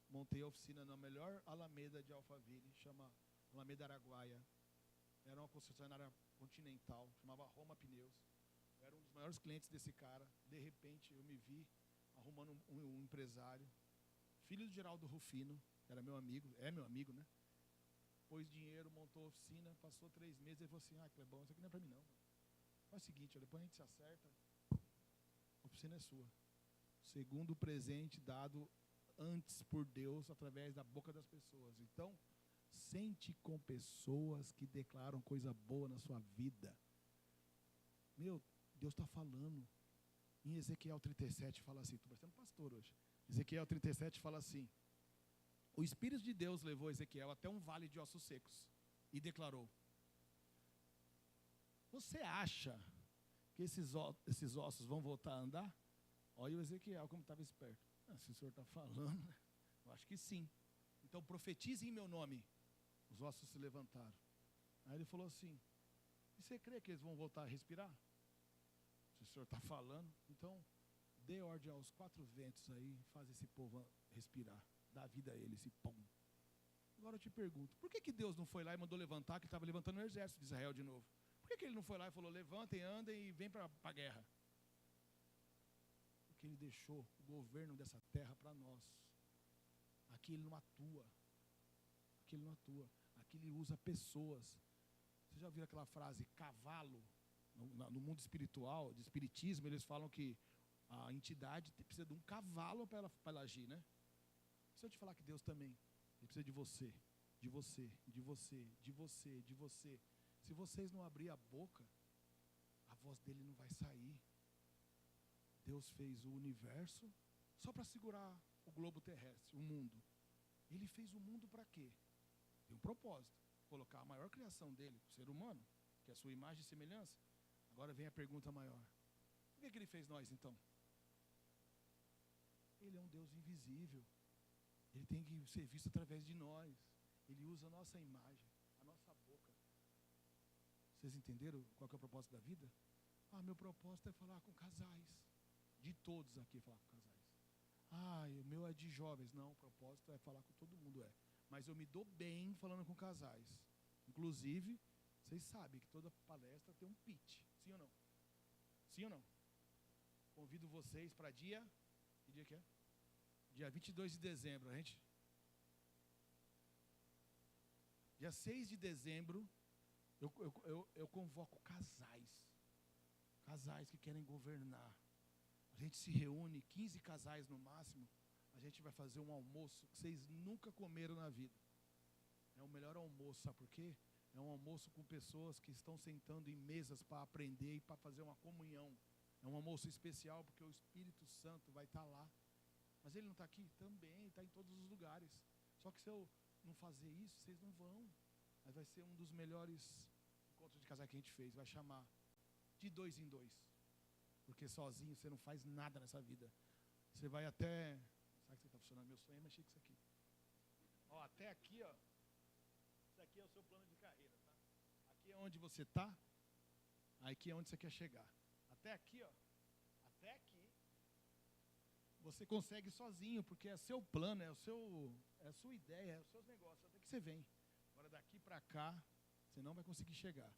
montei a oficina na melhor Alameda de Alphaville, chama Alameda Araguaia. Era uma concessionária continental, chamava Roma Pneus. Eu era um dos maiores clientes desse cara. De repente, eu me vi arrumando um empresário, filho do Geraldo Rufino, era meu amigo, é meu amigo, né? Pôs dinheiro, montou a oficina, passou 3 meses, ele falou assim, Clebão, isso aqui não é para mim não. Faz o seguinte, depois a gente se acerta, a oficina é sua. Segundo presente dado antes por Deus, através da boca das pessoas. Então, sente com pessoas que declaram coisa boa na sua vida. Meu, Deus está falando. Em Ezequiel 37 fala assim, estou parecendo pastor hoje. Ezequiel 37 fala assim, o Espírito de Deus levou Ezequiel até um vale de ossos secos e declarou, você acha que esses ossos vão voltar a andar? Olha o Ezequiel como estava esperto. Se o senhor está falando, né? Eu acho que sim. Então profetize em meu nome. Os ossos se levantaram. Aí ele falou assim, e você crê que eles vão voltar a respirar? Se o senhor está falando, então dê ordem aos 4 ventos aí, faz esse povo respirar, dá vida a eles e pum. Agora eu te pergunto, por que Deus não foi lá e mandou levantar, que estava levantando o exército de Israel de novo? Por que ele não foi lá e falou, levantem, andem e vem para a guerra? Porque ele deixou o governo dessa terra para nós. Aqui ele não atua. Aqui ele não atua. Aqui ele usa pessoas. Você já ouviu aquela frase, cavalo? No mundo espiritual, de espiritismo, eles falam que a entidade precisa de um cavalo para ela agir, né? Se eu te falar que Deus também, ele precisa de você, de você, de você, de você, de você. Se vocês não abrir a boca, a voz dele não vai sair. Deus fez o universo só para segurar o globo terrestre, o mundo. Ele fez o mundo para quê? Tem um propósito, colocar a maior criação dele, o ser humano, que é a sua imagem e semelhança. Agora vem a pergunta maior. Por que ele fez nós então? Ele é um Deus invisível. Ele tem que ser visto através de nós. Ele usa a nossa imagem, a nossa boca. Vocês entenderam qual que é o propósito da vida? Meu propósito é falar com casais. De todos aqui, falar com casais. O meu é de jovens. Não, o propósito é falar com todo mundo, Mas eu me dou bem falando com casais. Inclusive, vocês sabem que toda palestra tem um pitch. Sim ou não? Sim ou não? Convido vocês para dia... Que dia que é? Dia 22 de dezembro, Dia Dia 6 de dezembro, eu convoco casais que querem governar. A gente se reúne, 15 casais no máximo, a gente vai fazer um almoço que vocês nunca comeram na vida. É o melhor almoço, sabe por quê? É um almoço com pessoas que estão sentando em mesas para aprender e para fazer uma comunhão. É um almoço especial porque o Espírito Santo vai estar lá. Mas ele não está aqui? Também, está em todos os lugares. Só que se eu não fazer isso, vocês não vão. Mas vai ser um dos melhores encontros de casais que a gente fez. Vai chamar de 2 em 2. Porque sozinho você não faz nada nessa vida. Você vai até... Sabe que você está funcionando? Meu sonho é mexer com isso aqui. Ó, até aqui, ó. Isso aqui é o seu plano de carreira, tá? Aqui é onde você está. Aqui é onde você quer chegar. Até aqui, ó. Até aqui. Você consegue sozinho, porque é seu plano, é a sua ideia, é os seus negócios. Até que você vem. Agora daqui para cá, você não vai conseguir chegar.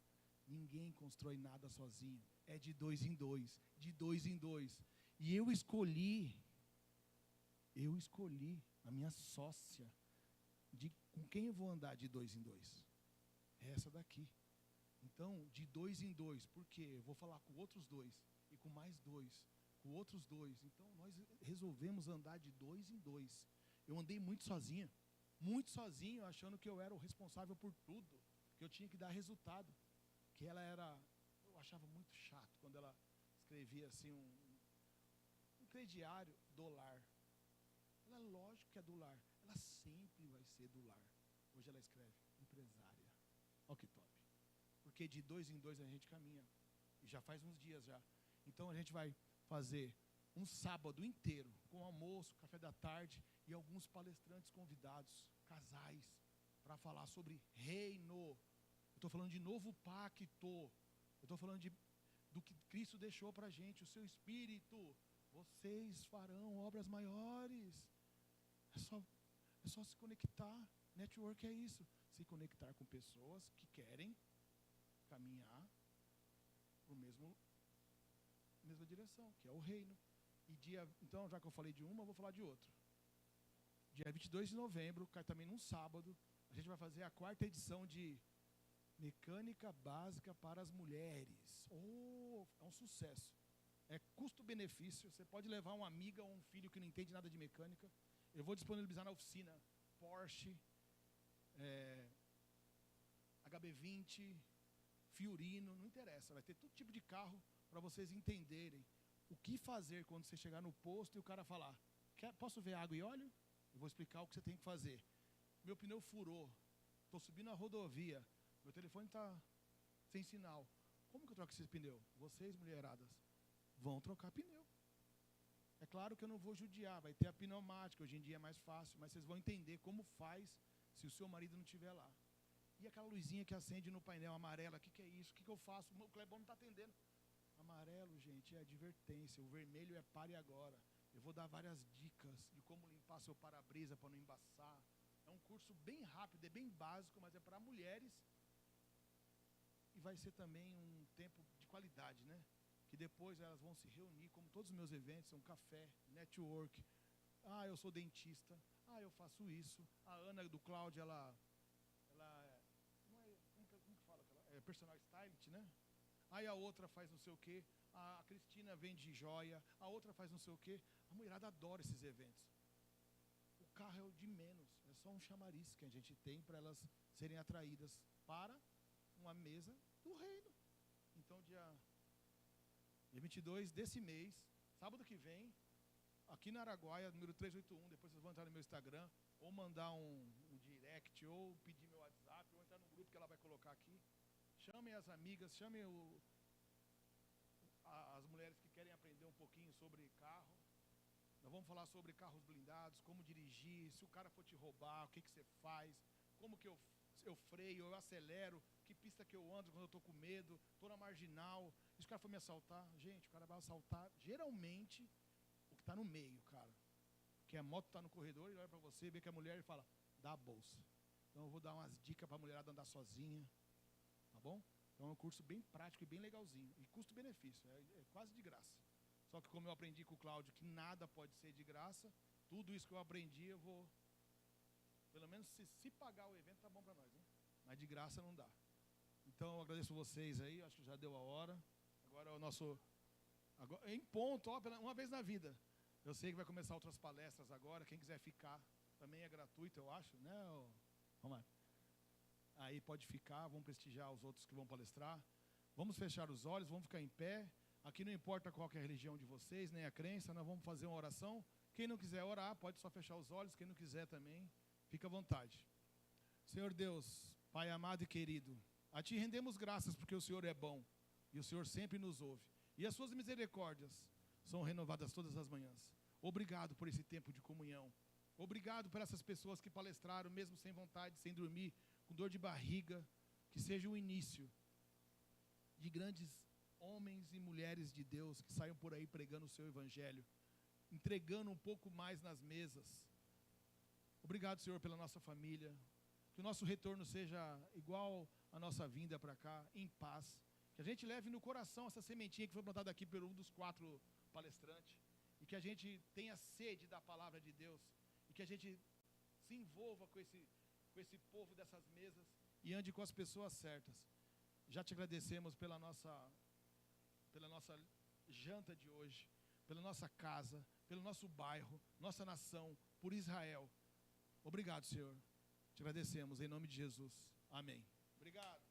Ninguém constrói nada sozinho. É de 2 em 2. De 2 em 2. E eu escolhi a minha sócia, com quem eu vou andar de 2 em 2. É essa daqui. Então, de 2 em 2, por quê? Eu vou falar com outros 2, e com mais 2, com outros 2. Então, nós resolvemos andar de 2 em 2. Eu andei muito sozinho, achando que eu era o responsável por tudo, que eu tinha que dar resultado. Que ela era, eu achava muito chato quando ela escrevia assim um crediário do lar. Ela, lógico que é do lar, ela sempre vai ser do lar. Hoje ela escreve empresária. Olha que top. Porque de 2 em 2 a gente caminha. E já faz uns dias já. Então a gente vai fazer um sábado inteiro, com almoço, café da tarde e alguns palestrantes convidados, casais, para falar sobre reino. Eu estou falando de novo pacto. Eu estou falando do que Cristo deixou para a gente, o seu Espírito. Vocês farão obras maiores. É só se conectar. Network é isso. Se conectar com pessoas que querem caminhar para a mesma direção, que é o reino. Então, já que eu falei de uma, eu vou falar de outra. Dia 22 de novembro, cai também num sábado, a gente vai fazer a 4ª edição de Mecânica Básica para as Mulheres. É um sucesso. É custo-benefício. Você pode levar uma amiga ou um filho que não entende nada de mecânica. Eu vou disponibilizar na oficina Porsche, HB20, Fiorino, não interessa. Vai ter todo tipo de carro para vocês entenderem o que fazer quando você chegar no posto e o cara falar: posso ver água e óleo? Eu vou explicar o que você tem que fazer. Meu pneu furou, estou subindo a rodovia, meu telefone está sem sinal. Como que eu troco esse pneu? Vocês, mulheradas, vão trocar pneu. É claro que eu não vou judiar, vai ter a pneumática, hoje em dia é mais fácil, mas vocês vão entender como faz se o seu marido não estiver lá. E aquela luzinha que acende no painel amarela, o que é isso? O que eu faço? O Clebão não está atendendo. Amarelo, gente, é advertência. O vermelho é pare agora. Eu vou dar várias dicas de como limpar seu para-brisa para não embaçar. É um curso bem rápido, é bem básico, mas é para mulheres. E vai ser também um tempo de qualidade, né? Que depois elas vão se reunir, como todos os meus eventos, um café, network. Eu sou dentista. Eu faço isso. A Ana do Cláudio, ela como que fala? É personal stylist, né? Aí a outra faz não sei o quê. A Cristina vende joia. A outra faz não sei o quê. A mulherada adora esses eventos. O carro é o de menos. É só um chamariz que a gente tem para elas serem atraídas para uma mesa do reino. Então, dia 22 desse mês, sábado que vem, aqui na Araguaia, número 381, depois vocês vão entrar no meu Instagram, ou mandar um direct, ou pedir meu WhatsApp, ou entrar no grupo que ela vai colocar aqui. Chamem as amigas, chamem as mulheres que querem aprender um pouquinho sobre carro. Nós vamos falar sobre carros blindados, como dirigir, se o cara for te roubar, o que você faz, como que eu freio, eu acelero, que pista que eu ando quando eu estou com medo, estou na marginal, e se o cara for me assaltar, gente, o cara vai assaltar, geralmente, o que está no meio, cara. Que a moto está no corredor, ele olha para você, vê que é mulher e fala, dá a bolsa. Então eu vou dar umas dicas para a mulherada andar sozinha, tá bom? Então é um curso bem prático e bem legalzinho, e custo-benefício, é quase de graça. Só que como eu aprendi com o Cláudio que nada pode ser de graça, tudo isso que eu aprendi eu vou, pelo menos se pagar o evento, tá bom para nós, hein? mas de graça não dá. Então, eu agradeço vocês aí, acho que já deu a hora. Agora é o nosso... Agora, em ponto, ó, uma vez na vida. Eu sei que vai começar outras palestras agora, quem quiser ficar, também é gratuito, eu acho, né, Romário? Aí pode ficar, vamos prestigiar os outros que vão palestrar. Vamos fechar os olhos, vamos ficar em pé. Aqui não importa qual que é a religião de vocês, nem a crença, nós vamos fazer uma oração. Quem não quiser orar, pode só fechar os olhos. Quem não quiser também, fica à vontade. Senhor Deus, Pai amado e querido, a Ti rendemos graças porque o Senhor é bom e o Senhor sempre nos ouve. E as Suas misericórdias são renovadas todas as manhãs. Obrigado por esse tempo de comunhão. Obrigado por essas pessoas que palestraram, mesmo sem vontade, sem dormir, com dor de barriga. Que seja o início de grandes homens e mulheres de Deus que saiam por aí pregando o Seu Evangelho, entregando um pouco mais nas mesas. Obrigado, Senhor, pela nossa família. Que o nosso retorno seja igual à nossa vinda para cá, em paz. Que a gente leve no coração essa sementinha que foi plantada aqui por um dos 4 palestrantes. E que a gente tenha sede da palavra de Deus. E que a gente se envolva com esse povo dessas mesas e ande com as pessoas certas. Já te agradecemos pela nossa janta de hoje, pela nossa casa, pelo nosso bairro, nossa nação, por Israel. Obrigado, Senhor. Te agradecemos em nome de Jesus. Amém. Obrigado.